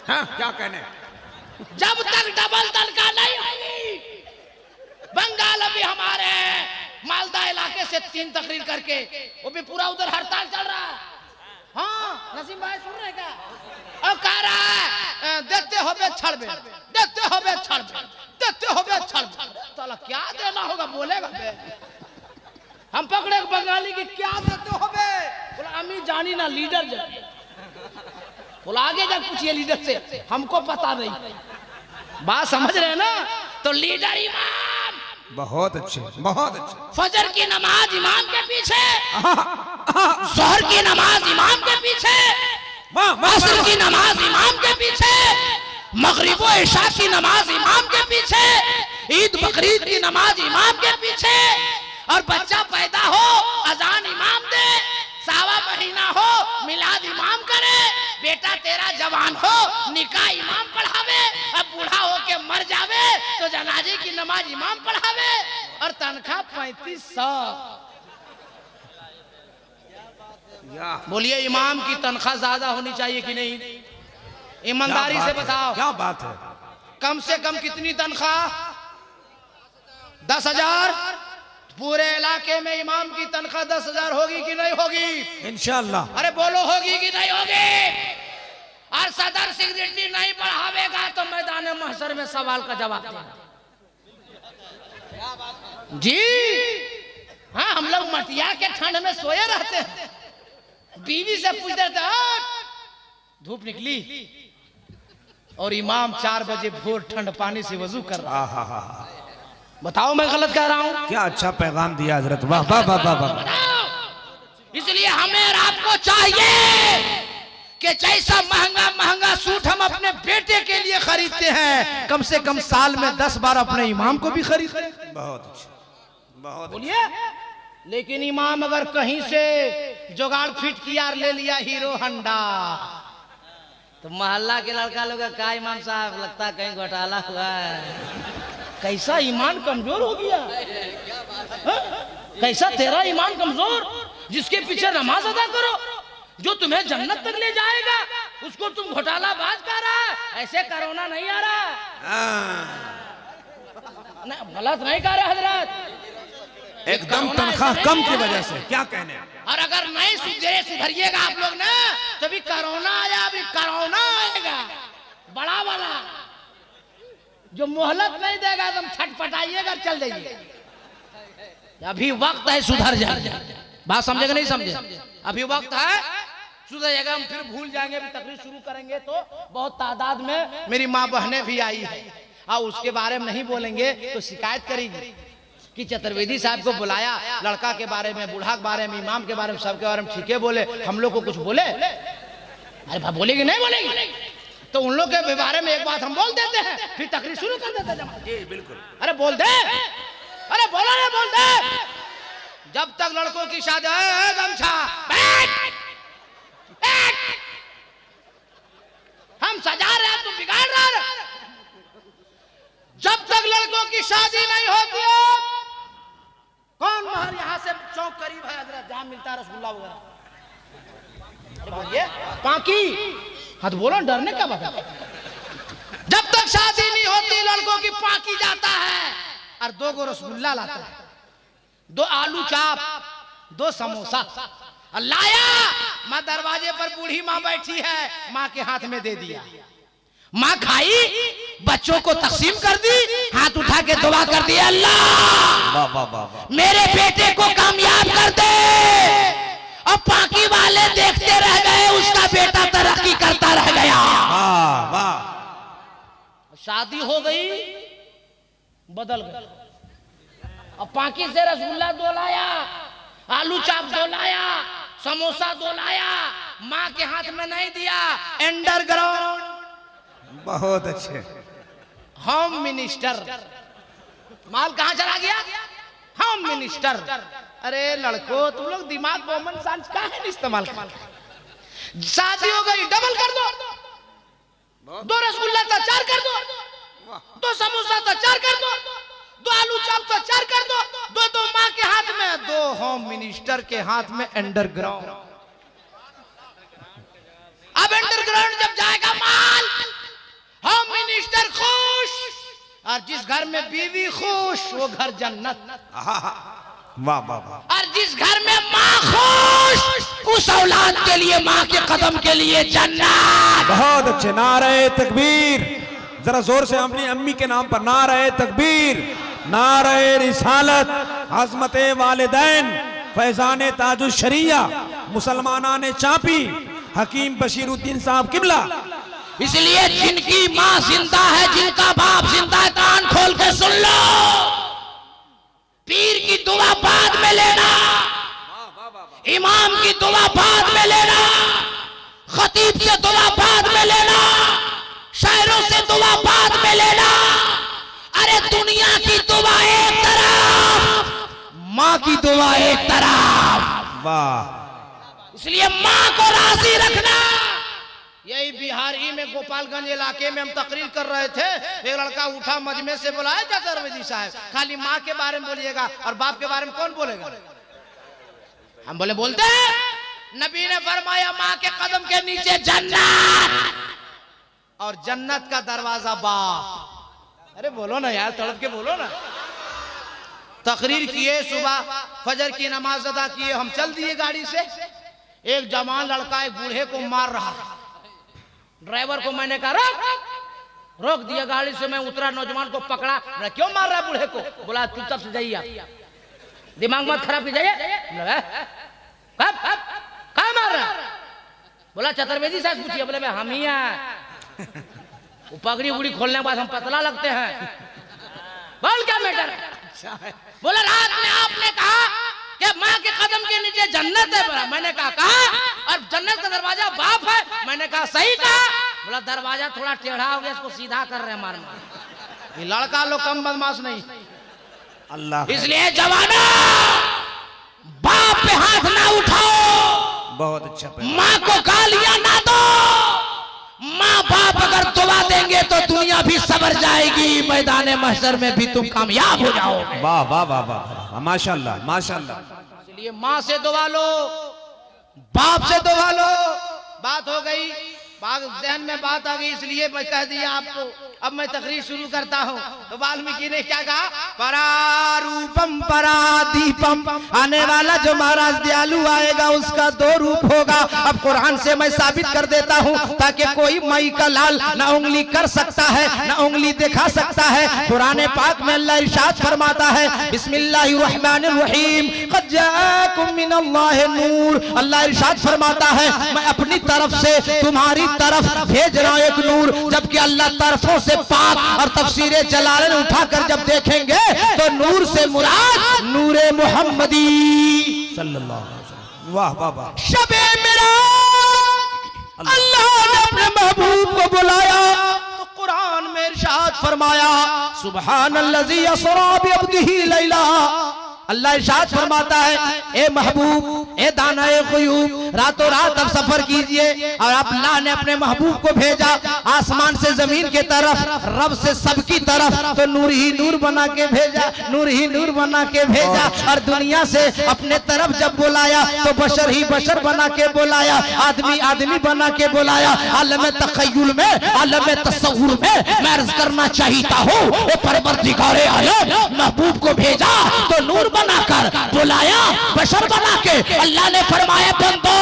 हाँ क्या कहने। जब तक डबल तनख्वाह नहीं होगी। बंगाल अभी हमारे मालदा इलाके से 3 तकरीर करके, वो भी पूरा उधर हड़ताल चल रहा है। हाँ नसीम भाई सुन रहे क्या? अब कह रहा है देते हो बे छड़ बे, देते हो बे छड़ बे, देते हो बे छड़ बे। साला क्या देना होगा बोलेगा बे। हम पकड़े बंगाली की क्या देते हो बे? बोला अम्मी जानी ना लीडर जानी। बोला आगे जा पूछिए लीडर से, हमको पता नहीं। बात समझ रहे हैं ना? तो लीडर इमाम, बहुत अच्छे, बहुत अच्छे। फजर की नमाज इमाम के पीछे, जोहर की नमाज इमाम के पीछे, असर की नमाज इमाम के पीछे, मगरिब व इशा की नमाज इमाम के पीछे, ईद बकरीद की नमाज इमाम के पीछे, और बच्चा पैदा हो अजान इमाम दे, सावा महीना हो मिलाद इमाम करे, बेटा तेरा जवान हो निकाह इमाम पढ़ावे, अब बूढ़ा हो के मर जावे तो जनाजे की नमाज इमाम पढ़ावे, और तनख्वाह 3500। बोलिए इमाम की तनख्वाह ज्यादा होनी चाहिए कि नहीं? ईमानदारी से बताओ। क्या बात है? कम से कम कितनी तनख्वाह? 10,000। पूरे इलाके में इमाम की तनख्वाह 10,000 होगी कि नहीं होगी? इंशाअल्लाह। अरे बोलो होगी कि नहीं होगी? और सदर सेक्रेटरी नहीं बढ़ावेगा तो मैदान महशर में सवाल का जवाब देगा। जी हाँ, हम लोग मटिया के ठंड में सोए रहते हैं, बीवी से पूछते थे धूप निकली, और इमाम 4 बजे भोर ठंड पानी से वजू कर रहा है। बताओ मैं गलत कह रहा हूं? क्या अच्छा पैगाम दिया हजरत, वाह वाह वाह वाह वाह। इसलिए हमें और आपको चाहिए कि जैसा महंगा महंगा सूट हम अपने बेटे के लिए खरीदते हैं, कम से कम साल में 10 बार अपने इमाम को भी खरीदें। बहुत अच्छा, बहुत। बोलिए। लेकिन इमाम अगर कहीं से जुगाड़ फिट किया ले लिया हीरो हंडा, तो मोहल्ला के लड़का लोग का इमाम साहब लगता है कहीं घोटाला हुआ है। कैसा ईमान कमजोर हो गया? कैसा तेरा ईमान कमजोर, जिसके पीछे नमाज अदा करो, जो तुम्हें जन्नत तक ले जाएगा, उसको तुम घोटाला बाज कर रहा है। ऐसे कोरोना नहीं आ रहा, गलत नहीं कर रहे हजरत, एकदम तनख्वाह कम की वजह से। क्या कहने? और अगर नहीं सुधरिएगा आप लोग ना, तो भी कोरोना आया, अभी कोरोना आएगा बड़ा वाला, जो मोहलत नहीं देगा तुम छटपटाइएगा, चल जाइए। अभी वक्त है सुधर जाए। बात समझेगा नहीं समझे? अभी वक्त है सुधर जाएगा। हम फिर भूल जाएंगे, अभी तकरीर शुरू करेंगे तो बहुत तादाद में मेरी माँ बहनें भी आई है, और उसके बारे में नहीं बोलेंगे तो शिकायत करेगी कि चतुर्वेदी साहब को बुलाया, लड़का के बारे में, बूढ़ा के बारे में, इमाम के बारे में, सबके बारे में ठीक है बोले, हम लोग को कुछ बोले। अरे भाई बोलेगी नहीं बोलेगी? तो उन लोग के बारे में एक बात हम बोल देते हैं, फिर तकरीर शुरू कर देते हैं। जी बिल्कुल। अरे बोल दे, अरे बोला नहीं बोल दे। जब तक लड़कों की शादी है, गमछा हम सजा रहे हैं, तुम बिगाड़ रहे हैं। जब तक लड़कों की शादी नहीं होती है, कौन महर यहाँ से चौक करीब है हजरत, जहाँ मिलता है रसगुल्ला वगैरह? बोलिए पाकी हाथ बोलो, डरने का बात है। जब तक शादी नहीं होती लड़कों की पाकी जाता है, और 2 गो रसगुल्ला लाता है, 2 आलू चाप, 2 समोसा लाया। माँ दरवाजे पर बूढ़ी माँ बैठी है, माँ के हाथ में दे दिया। माँ खाई, बच्चों को तकसीम कर दी, हाथ उठा के दुआ कर दिया, अल्लाह मेरे बेटे को कामयाब कर दे। अब पाकी वाले देखते रह गए, उसका बेटा तरक्की करता रह गया। वाह वाह। शादी हो गई, बदल गई। अब पाकी से रसगुल्ला 2 लाया, आलू चाप 2 लाया, समोसा 2 लाया, माँ के हाथ में नहीं दिया। अंडरग्राउंड बहुत अच्छे। होम मिनिस्टर, माल कहाँ चला गया? Home minister. अरे लड़को तुम लोग दिमाग कॉमन सेंस का है इस्तेमाल कर। शादी हो गई, डबल कर दो, 2 रसगुल्ला तो 4 कर दो, 2 समोसा तो 4 कर दो, 2 आलू चाप तो 4 कर दो, 2 माँ के हाथ में, 2 होम मिनिस्टर के हाथ में अंडरग्राउंड। अब अंडरग्राउंड जब जाएगा माल, होम मिनिस्टर खुश, और जिस घर में बीवी खुश वो घर जन्नत। वाह वाह वाह। और जिस घर में माँ खुश, उस औलाद के लिए, माँ के कदम के लिए जन्नत। बहुत अच्छे। नारे तकबीर, जरा जोर से अपनी अम्मी के नाम पर नारे तकबीर, नारे रिसालत, अज़मत वालिदैन, फैजान ताजुल शरिया, मुसलमाना ने चापी, हकीम बशीरुद्दीन साहब किबला। इसलिए जिनकी माँ जिंदा है, जिनका बाप जिंदा है, कान खोल के सुन लो। पीर की दुआ बाद में लेना, इमाम की दुआ बाद में लेना, खतीब से दुआ बाद में लेना, शायरों से दुआ बाद में लेना। अरे दुनिया की दुआ एक तरफ, माँ की दुआ एक तरफ। वाह। इसलिए माँ को राजी रखना। यही बिहारी में गोपालगंज इलाके में हम तकरीर कर रहे थे, एक लड़का उठा मजमे से बोला, है चतुर्वेदी साहब खाली माँ के बारे में बोलिएगा और बाप के बारे में कौन बोलेगा? हम बोले बोलते हैं, नबी ने फरमाया माँ के कदम के नीचे जन्नत और जन्नत का दरवाजा बाप। अरे बोलो ना यार, तड़प के बोलो ना। तकरीर किए, सुबह फजर की नमाज अदा किए, हम चल दिए गाड़ी से। एक जवान लड़का एक बूढ़े को मार रहा, ड्राइवर को मैंने कहा रोक दिया गाड़ी से। मैं उतरा, नौजवान को पकड़ा, मैं क्यों मार रहा है बूढ़े को? बोला चुपचाप से जाइए, आप दिमाग मत खराब कीजिए। कहाँ मार रहा? बोला चतुर्वेदी साहब पूछिए। बोले मैं हम ही हैं। वो पगड़ी उगड़ी खोलने के बाद हम पतला लगते हैं। बोल क्या मैटर है? बोला रात में आपने कहा कि माँ के कदम के नीचे जन्नत है। बोला मैंने कहा और जन्नत का दरवाजा बाप है। मैंने कहा सही कहा। बोला दरवाजा थोड़ा टेढ़ा हो गया, इसको सीधा कर रहे हैं मारना। ये लड़का लोग कम बदमाश नहीं। अल्लाह, इसलिए जवानों, बाप पे हाथ ना उठाओ, बहुत अच्छा। माँ को गालियां ना दो। माँ बाप अगर दुआ देंगे तो दुनिया भी सबर जाएगी, मैदान महशर में भी तुम कामयाब हो जाओगे। वाह वाह वाह वाह, माशाल्लाह माशाल्लाह। इसलिए माँ से दुआ लो, बाप से दुआ लो। बात हो गई, जहन में बात आ गई, इसलिए मैं कह दिया आपको। अब मैं तकरीर शुरू करता हूँ। तो वाल्मीकि ने क्या कहा? परारूपम परादीपम, आने वाला जो महाराज दयालु आएगा उसका दो रूप होगा। अब कुरान से मैं साबित कर देता हूँ ताकि कोई मई का लाल ना उंगली कर सकता है ना उंगली दिखा सकता है। कुरान पाक में अल्लाह इरशाद फरमाता है, बिस्मिल्लाहिर्रहमानिर्रहीम, क़द जाअकुम मिनल्लाहि नूर। अल्लाह इरशाद फरमाता है मैं अपनी तरफ से तुम्हारी तरफ भेज रहा हूं एक नूर। जबकि अल्लाह तरफों से पाक और तफसीरे जलालन उठाकर जब देखेंगे तो नूर से मुराद नूरे मुहम्मदी सल्लल्लाहु अलैहि वसल्लम। वाह वाह वाह। शबे मेराज अल्लाह ने अपने महबूब को बुलाया तो कुरान में इरशाद फरमाया, सुब्हानल्लज़ी असरा बिअब्दिही लैला। अल्लाह इरशाद फरमाता है, ए महबूब, ए दानाए ग़ुयूब, रातों रात अब सफर कीजिए। और अल्लाह ने अपने महबूब को भेजा आसमान से जमीन के तरफ, रब से सबकी तरफ, तो नूर ही नूर बना के भेजा, नूर ही नूर बना के भेजा। और दुनिया से अपने तरफ जब बुलाया तो बशर ही बशर बना के बुलाया, आदमी आदमी बना के बुलाया। आलम तख़य्युल में, आलम तसव्वुर में मैं अर्ज़ करना चाहता हूँ, ओ परवरदिगारे आलम महबूब को भेजा तो नूर बनाकर बुलाया, बशर बना के। अल्लाह ने फरमाया बंदो,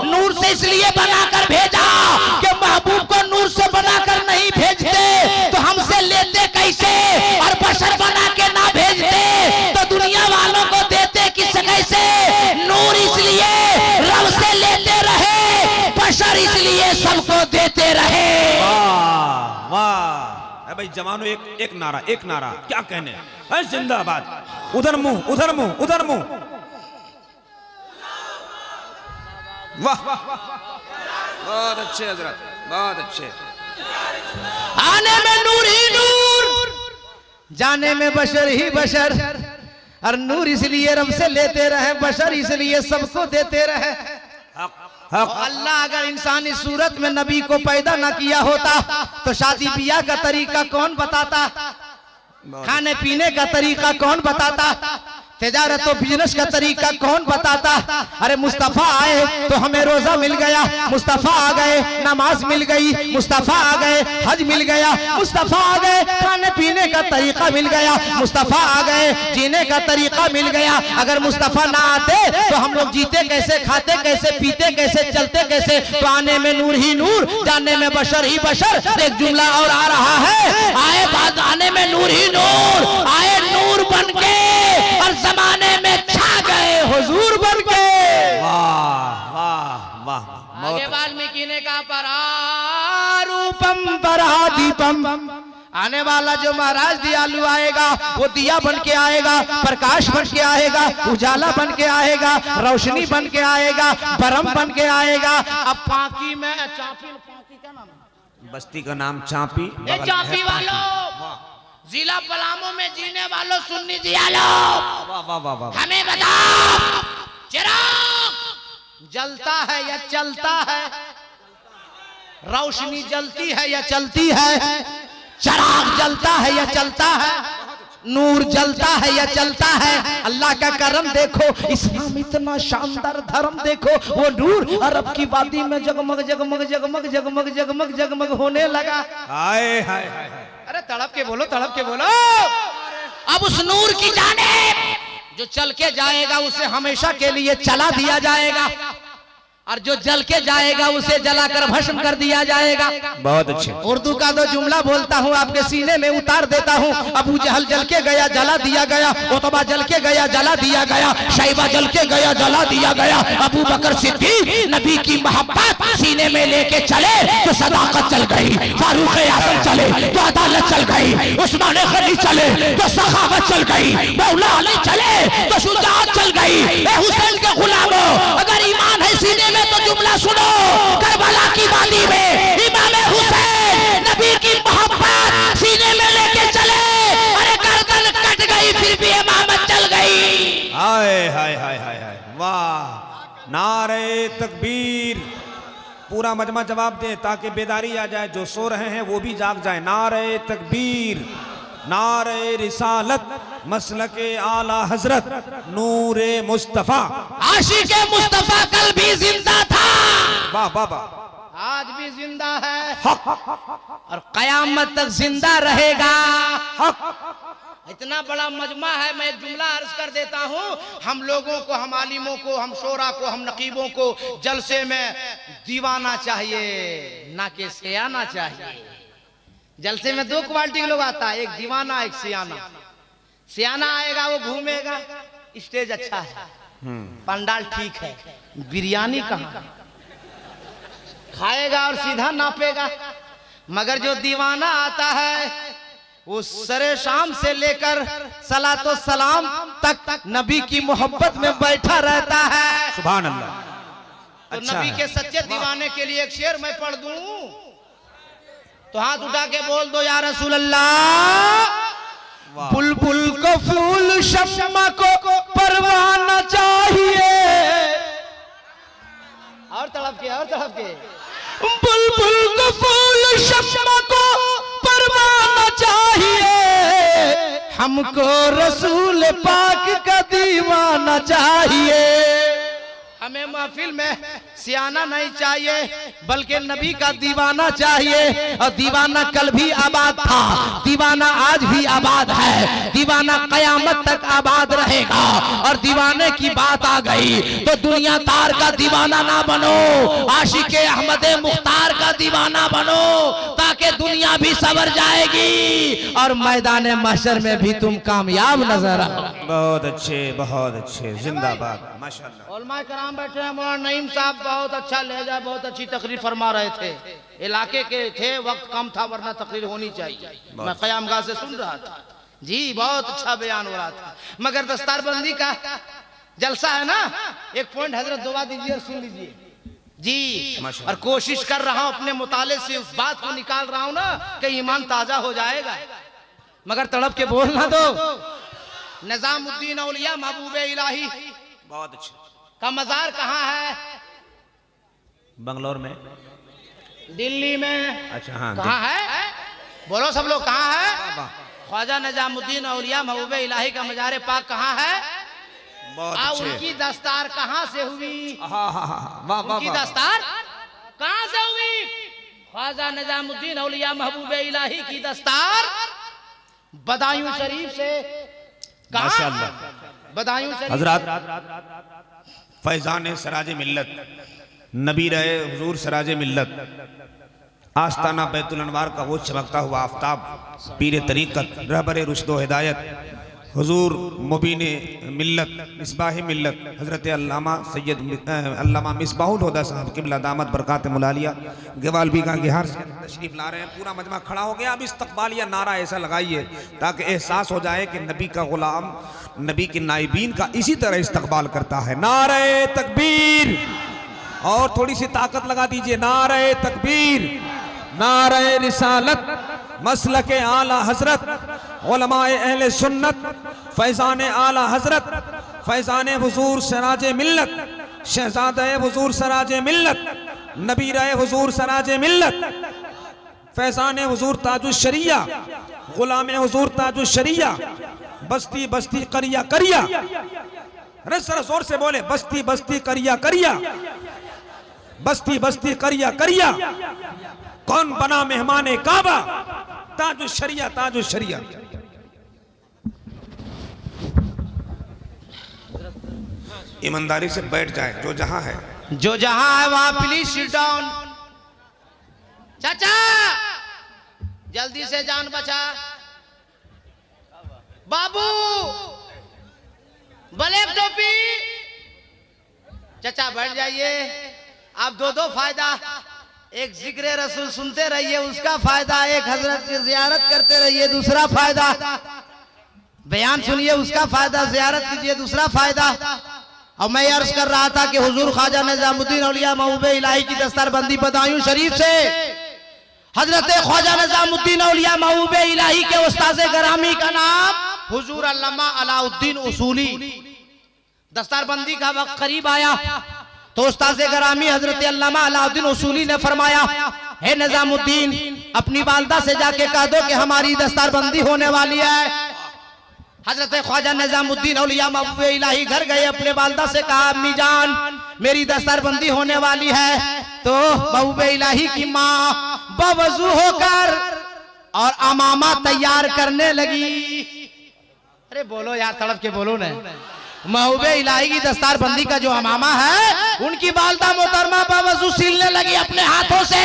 नूर से इसलिए बनाकर भेजा कि महबूब को नूर से बनाकर नहीं भेजते तो हमसे लेते कैसे? और बशर बना के ना भेजते तो दुनिया वालों को देते किस कैसे? नूर इसलिए रब से लेते रहे, बशर इसलिए सबको देते रहे। वाह वाह। भाई जवानों, एक नारा, एक नारा, क्या कहने है? जिंदाबाद। उधर मुंह, उधर मुंह, उधर मुंह। वाह वाह, बहुत अच्छे हजरत, बहुत अच्छे। आने में नूर ही नूर, जाने में बशर ही बशर। और नूर इसलिए रब से लेते रहे, बशर इसलिए सबको देते रहे। अल्लाह अगर इंसानी सूरत में नबी को पैदा न किया होता तो शादी ब्याह का तरीका कौन बताता? खाने पीने का तरीका कौन बताता? तिजारत और बिजनेस का तरीका कौन बताता? अरे मुस्तफा आए तो हमें रोजा मिल गया, मुस्तफा आ गए नमाज मिल गई, मुस्तफा आ गए हज मिल गया, मुस्तफा आ गए खाने पीने का तरीका मिल गया, मुस्तफा आ गए जीने का तरीका मिल गया। अगर मुस्तफा ना आते तो हम लोग जीते कैसे, खाते कैसे, पीते कैसे, चलते कैसे? तो आने में नूर ही नूर, जाने में बशर ही बशर। एक जुमला और आ रहा है, आए बाद आने में नूर ही नूर, आए नूर बन के और जमाने में छा गए हुजूर बन के। वाह वाह वाह। आगे वाल्मीकि ने कहा परारूपम परादीपम, आने वाला जो महाराज दयालु आएगा वो दिया बन के आएगा, प्रकाश बन के आएगा, उजाला बन के आएगा, रोशनी बन के आएगा, बरम बन के आएगा। अब पाकी में चापी, पाकी का नाम बस्ती का नाम चापी। ये चापी वालों, जिला पलामू में जीने वालों, सुन्नी जियालो, वाह वाह वाह वाह। हमें बताओ चिराग जलता है या चलता है? रोशनी जलती है या चलती है? चिराग जलता है या चलता है? नूर जलता है या चलता है? अल्लाह का करम देखो, इस्लाम इतना शानदार धर्म देखो, वो नूर अरब की वादी में जगमग जगमग जगमग जगमग जगमग जगमग होने लगा। हाय हाय हाय। अरे तड़प के बोलो, तड़प के बोलो। अब उस नूर की जानिब जो चल के जाएगा उसे हमेशा के लिए चला दिया जाएगा, और जो जल के जाएगा उसे जलाकर भस्म कर दिया जाएगा। बहुत अच्छे। उर्दू का दो जुमला बोलता हूँ, आपके सीने में उतार देता हूँ। अबू जहल जल के गया, जला दिया गया। उतबा जल के गया, जला दिया गया। शैबा जल के गया, जला दिया गया। अबू बकर सिद्दीक नबी की मोहब्बत सीने में लेके चले तो सदाकत चल गई। फारूक आजम चले तो अदालत चल गई। उस्मान गनी चले तो सखावत चल गई। मौला अली चले तो शुजाअत चल गई। ए हुसैन के गुलामों, अगर ईमान है सीने में तो जुमला सुनो। करबला की वादी में इमाम हुसैन नबी की मोहब्बत सीने में लेके चले, अरे गर्दन कट गई फिर भी इमामत चल गई। हाय हाय हाय हाय हाय। वाह। नारे तकबीर। पूरा मजमा जवाब दे ताकि बेदारी आ जाए, जो सो रहे हैं वो भी जाग जाए। नारे तकबीर, नारे रिसालत, मसलके आला हजरत, नूरे मुस्तफा। आशिके मुस्तफा कल भी जिंदा था, वाह वाह वाह। आज भी जिंदा है और कयामत तक जिंदा रहेगा। इतना बड़ा मजमा है। मैं एक जुमला अर्ज कर देता हूँ। हम लोगों को, हम आलिमों को, हम शोरा को, हम नकीबों को जलसे में दीवाना चाहिए, ना कि सियाना चाहिए। जलसे में दो क्वालिटी के लोग आता है, एक दीवाना एक सियाना। सियाना आएगा वो घूमेगा, स्टेज अच्छा है, पंडाल ठीक है, बिरयानी कहाँ खाएगा और सीधा नापेगा। मगर जो दीवाना आता है वो सरे शाम से लेकर सलातो सलाम तक नबी की मोहब्बत में बैठा रहता है। सुभान अल्लाह। तो अच्छा नबी है। के सच्चे दीवाने के लिए एक शेर मैं पढ़ दूं तो हाथ उठा के बोल दो या रसूल अल्लाह। बुलबुल को फूल शम्मा को परवाना चाहिए। और तड़प के, और तड़प के। बुलबुल को फूल शम्मा को परवाना चाहिए, हमको रसूल पाक का दीवाना चाहिए। हमें महफिल में सियाना नहीं चाहिए बल्कि नबी का दीवाना चाहिए। और दीवाना कल भी आबाद था, दीवाना आज भी आबाद है, दीवाना कयामत तक आबाद रहेगा। और दीवाने की बात आ गई तो दुनिया तार का दीवाना ना बनो, आशिके अहमद मुख्तार का दीवाना बनो, ताकि दुनिया भी सवर जाएगी और मैदान महशर में भी तुम कामयाब नजर आओ। बहुत अच्छे, जिंदाबाद, माशाअल्लाह। उलमा कराम बैठे हैं। मौलाना नईम साहब बहुत अच्छा लहजा, बहुत अच्छी तकरीर फरमा रहे थे। इलाके के थे, वक्त कम था वरना तकरीर होनी चाहिए। मैं क़यामगाह से सुन रहा था जी, बहुत अच्छा बयान हो रहा था। मगर दस्तारबंदी का जलसा है ना, एक पॉइंट हजरत दुआ दीजिए और सुन लीजिए जी। और कोशिश कर रहा हूं अपने मुताले से उस बात को निकाल रहा हूं ना कि ईमान ताजा हो जाएगा। मगर तड़प के बोलना दो। निजामुद्दीन औलिया महबूबे इलाही बहुत अच्छे। का मजार कहाँ है? बंगलोर में, दिल्ली में। अच्छा हाँ। कहाँ है? बोलो सब लोग, कहाँ है? ख्वाजा निजामुद्दीन औलिया महबूबे इलाही का मजार पाक कहाँ है? बहुत अच्छे। उनकी दस्तार कहाँ से हुई? वाह उनकी दस्तार कहाँ से हुई? ख्वाजा निजामुद्दीन औलिया महबूबे इलाही की दस्तार बदायूं शरीफ से। माशाअल्लाह। बदायूं शरीफ हजरत फैजान सराज मिल्लत, नबी रहे हुजूर सराज मिल्लत, आस्ताना बैतुल अनवार का वो चमकता हुआ आफ्ताब, पीर तरीकत, रहबर रुश्दो हिदायत, हुजूर मुबीन मिल्लत मिसबाह मिल्लत हज़रत अल्लामा सैयद अल्लामा मिसबाहुल हुदा साहब क़िबला दामत बरकात मुलालिया गेवाल बीघा गेहार से तशरीफ ला रहे हैं। पूरा मजमा खड़ा हो गया। अब इस्तकबालिया नारा ऐसा लगाइए ताकि एहसास हो जाए कि नबी का गुलाम नबी के नाइबीन का इसी तरह इस्तकबाल करता है। नारे तकबीर, और थोड़ी सी ताकत लगा दीजिए। नारे तकबीर, नारे रिसालत, मसलके आला हजरत, उलमाए अहले सुन्नत, फैजान आला हजरत, फैजान हुजूर सराजे मिल्लत, शहजादे हुजूर सराजे मिल्लत, नबीरे हुजूर सराजे मिल्लत, फैजान हुजूर ताजुश शरिया, गुलाम हुजूर ताजुश शरिया, बस्ती बस्ती करिया करिया। अरे जरा जोर से बोले, बस्ती बस्ती करिया करिया, बस्ती बस्ती करिया करिया। कौन बना मेहमाने काबा? ताजुश शरिया, ताजुश शरिया। ईमानदारी से बैठ जाए, जो जहां है, जो जहां है वहां प्लीज सिट डाउन। चाचा जल्दी से जान बचा। बाबू ब्लैक टोपी, चाचा बैठ जाइए। आप दो दो फायदा, एक जिक्र रसूल सुनते रहिए उसका फायदा, एक हजरत की जियारत करते रहिए दूसरा फायदा, बयान सुनिए उसका फायदा, जियारत कीजिए दूसरा फायदा। और मैं अर्ज कर रहा था कि हुजूर ख्वाजा निजामुद्दीन औलिया महबूबे इलाही की दस्तरबंदी बदायूं शरीफ से हजरत ख्वाजा निजामुद्दीन औलिया महबूबे इलाही के उस्ताद गरामी का नाम हुजूर अल्लामा अलाउद्दीन उसूली। दस्तरबंदी का वक्त करीब आया तो उस्ताद गरामी हजरत अल्लामा अलाउद्दीन उसूली ने फरमाया, हे निजामुद्दीन अपनी वालदा से जाके कह दो कि हमारी दस्तरबंदी होने वाली है। हजरत ख्वाजा निजामुद्दीन औलिया महबूबे इलाही घर गए, अपने वालदा से कहा, अम्मी जान मेरी दस्तरबंदी होने वाली है। तो महबूबे इलाही की माँ बवजू होकर और अमामा तैयार करने लगी। अरे बोलो यार, तड़प के बोलो ना। महबूबे इलाही की दस्तारबंदी का जो अमामा है उनकी वालदा मोहतरमा बावजू सीलने लगी अपने हाथों से।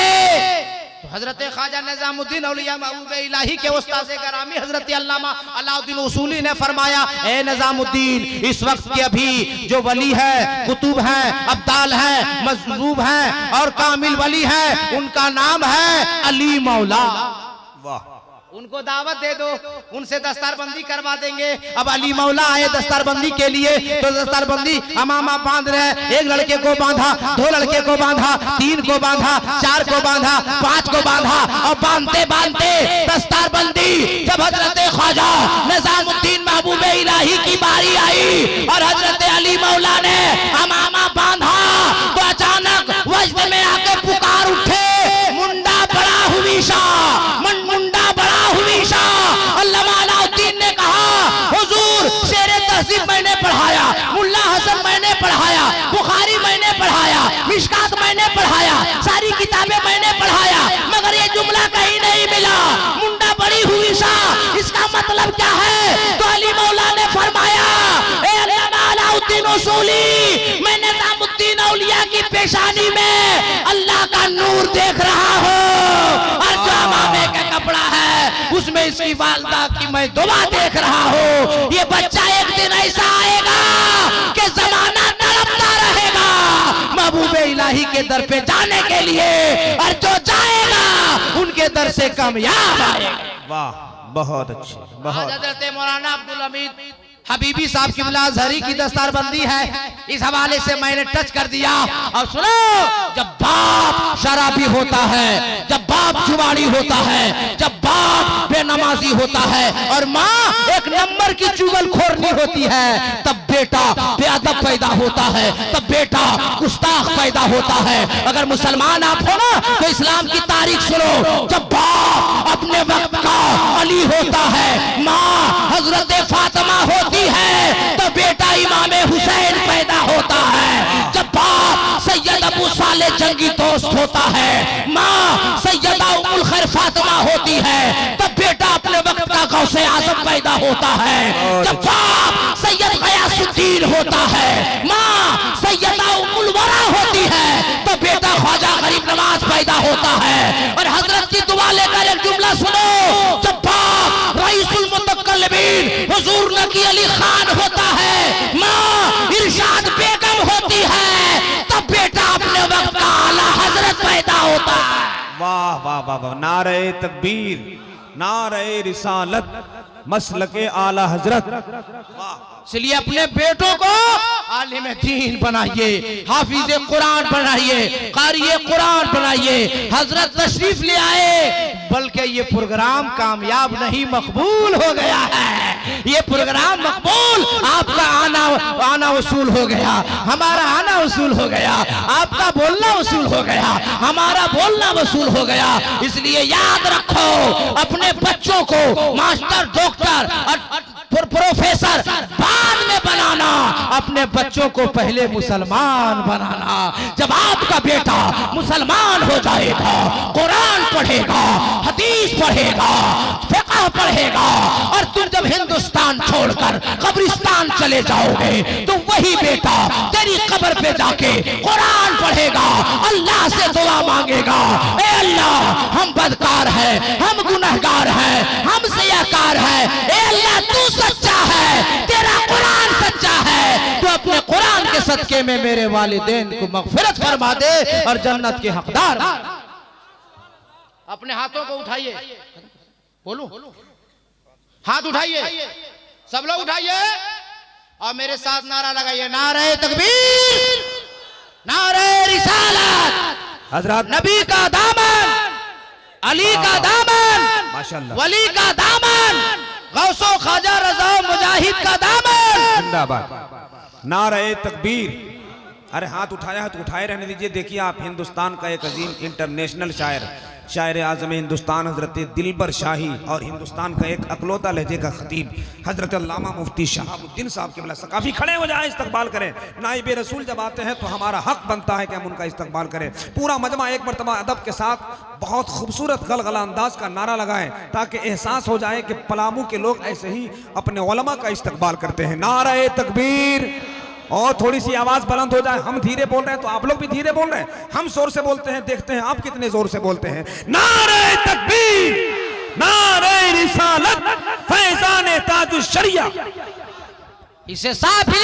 तो हजरत ख्वाजा निजामुद्दीन औलिया महबूबे इलाही के उस्ताद गरामी हजरत अल्लामा अलाउद्दीन उसूली ने फरमाया, ए निजामुद्दीन इस वक्त के अभी जो वली है, कुतुब हैं, अब्दाल हैं, मजलूब हैं और कामिल वली हैं, उनका नाम है अली मौला। वाह, उनको दावत दे दो, उनसे दस्तारबंदी करवा देंगे। अब अली मौला आए दस्तारबंदी के लिए, तो दस्तारबंदी अमामा बांध रहे। एक लड़के को बांधा, दो लड़के को बांधा, तीन को बांधा, चार को बांधा, पांच को बांधा, और बांधते बांधते दस्तारबंदी जब हजरत ख्वाजा निजामुद्दीन महबूबे इलाही की बारी आई और हजरत अली मौला ने अमामा बांधा, तो अचानक वज्द में आके पुकार उठे, मुंडा बड़ा हुईशा, मुंडा बड़ा हुईशा। अल्लामा अलाउद्दीन ने कहा, हुजूर शेरे तहज़ीब मैंने पढ़ाया, मुल्ला हसन मैंने पढ़ाया, बुखारी मैंने पढ़ाया, मिशकात मैंने पढ़ाया, सारी किताबें मैंने पढ़ाया, मगर ये जुमला कहीं नहीं मिला, मुंडा बड़ी हुईशा, इसका मतलब क्या है? तो अली मौला ने फरमाया, ए अल्लामा अलाउद्दीन उसूली, मैं निजामुद्दीन औलिया की पेशानी में अल्लाह का नूर देख रहा हूँ, और जो अमामे का कपड़ा है उसमें इसकी वालदा की मैं दुआ देख रहा हूँ। ये बच्चा एक दिन ऐसा आएगा कि जमाना तड़पता रहेगा महबूबे इलाही के दर पे जाने के लिए, और जो जाएगा उनके दर से कामयाब आएगा। वाह, बहुत अच्छे, बहुत। हजरत मौलाना अब्दुल हमीद हबीबी साहब की अज़हरी की दस्तारबंदी है, इस हवाले से मैंने टच कर दिया। और सुनो, जब बाप शराबी होता है, जब बाप जुआरी होता है, जब बाप बेनमाजी होता है और माँ एक नंबर की चुगलखोरनी होती है, तब बेटा बेअदब पैदा होता है, तब बेटा गुस्ताख पैदा होता है। अगर मुसलमान आप हो ना तो इस्लाम की तारीख सुनो। जब बाप अपने वक्त का अली होता है, माँ हजरत फातिमा होती है, तो बेटा इमाम हुसैन पैदा होता है। जब बाप सैयद अबू सालेह जंगी दोस्त होता है, माँ सैयदा उम्मुल खैर फातिमा होती है, तब बेटा अपने वक्त का गौसे आजम पैदा होता है। जब बाप सैयद गयास गयासुद्दीन होता है, माँ सैयदा उम्मुल वरा होती है, तो बेटा ख्वाजा गरीब नवाज पैदा होता है। और हजरत की दुआ लेकर एक जुमला सुनो, जब बाप रईसुल मुतकल्लिमीन हुजूर नकी अली खान होता है, माँ इरशाद बेगम होती है, तब बेटा अपने वक्त का आला हजरत पैदा होता है। वाह वाह वाह वाह, नारे तकबीर, नारे रिसालत, मसलके आला हजरत। इसलिए अपने बेटों को आलिम दीन बनाइए, हाफिज कुरान बनाइए, कारिए कुरान बनाइए। हजरत तशरीफ ले आए, बल्कि ये प्रोग्राम कामयाब नहीं मकबूल हो गया है। ये प्रोग्राम मकबूल, आपका आना वसूल हो गया, हमारा आना वसूल हो गया, आपका बोलना वसूल हो गया, हमारा बोलना वसूल हो गया। इसलिए याद रखो, अपने बच्चों को मास्टर, डॉक्टर और प्रोफेसर बाद में बनाना, अपने बच्चों को पहले मुसलमान बनाना। जब आपका बेटा मुसलमान हो जाएगा, कुरान पढ़ेगा, हदीस पढ़ेगा, फिक़ह पढ़ेगा, और तुम जब हिंदुस्तान छोड़कर कब्रिस्तान चले जाओगे, तो वही बेटा तेरी कब्र पे जाके कुरान पढ़ेगा, अल्लाह से दुआ मांगेगा, ए अल्लाह हम बदकार हैं, हम गुनहगार हैं, हम सियाकार हैं, ए अल्लाह तू सच्चा है, तेरा कुरान सच्चा है, तो अपने कुरान के सदके में मेरे वालिदैन को मगफिरत फरमा दे और जन्नत के हकदार। अपने हाथों को उठाइए, बोलो, हाथ उठाइए, सब लोग उठाइए और मेरे साथ नारा लगाइए, नारे तकबीर, नारे रिसालत। हजरत नबी का दामन, अली का दामन, माशाअल्लाह, वली का दामन, गौसो ख्वाजा रज़ा मुजाहिद का दामन। जिंदाबाद, नारे तकबीर। अरे हाथ उठाया है तो उठाए रहने दीजिए। देखिए आप हिंदुस्तान का एक अजीम इंटरनेशनल शायर, शायर आज़म हिंदुस्तान हजरत दिलबर शाही, और हिंदुस्तान का एक अकलौता लहजे का खतीब हजरत अल्लामा मुफ्ती शहाबुद्दीन साहब के बला सकाफी खड़े हो जाए, इस्तकबाल करें। नाइब रसूल जब आते हैं तो हमारा हक बनता है कि हम उनका इस्तकबाल करें। पूरा मजमा एक मरतबा अदब के साथ बहुत खूबसूरत गलगला अंदाज का नारा लगाएं, ताकि एहसास हो जाए कि पलामू के लोग ऐसे ही अपने उलमा का इस्तकबाल करते हैं। नारे तकबीर। और थोड़ी सी आवाज बुलंद हो जाए, हम धीरे बोल रहे हैं तो आप लोग भी धीरे बोल रहे हैं, हम जोर से बोलते हैं, देखते हैं आप कितने जोर से बोलते हैं। नारे तकबीर, नारे रिसालत, फैजान ताजुश शरिया। इसे सारे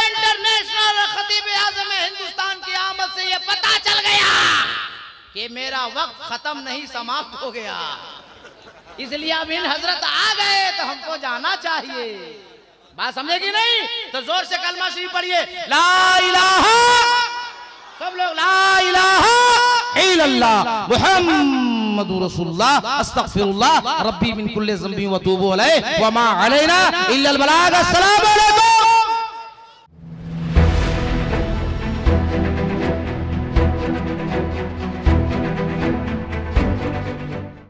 इंटरनेशनल खतीब आज़म हिंदुस्तान की आमद से ये पता चल गया कि मेरा वक्त खत्म नहीं, समाप्त हो गया। इसलिए अब इन हजरत आ गए तो हमको जाना चाहिए। बात समझेगी नहीं तो जोर से कलमा शरीफ पढ़िए, ला इलाहा, सब लोग ला इलाहा इल्लल्लाह मुहम्मदुर रसूलुल्लाह अस्तगफिरुल्लाह रब्बी मिन कुल्ली ज़ंबि व तूबु अलैहि व मा अलैना इल्लल बलाग। अस्सलामु अलैकुम।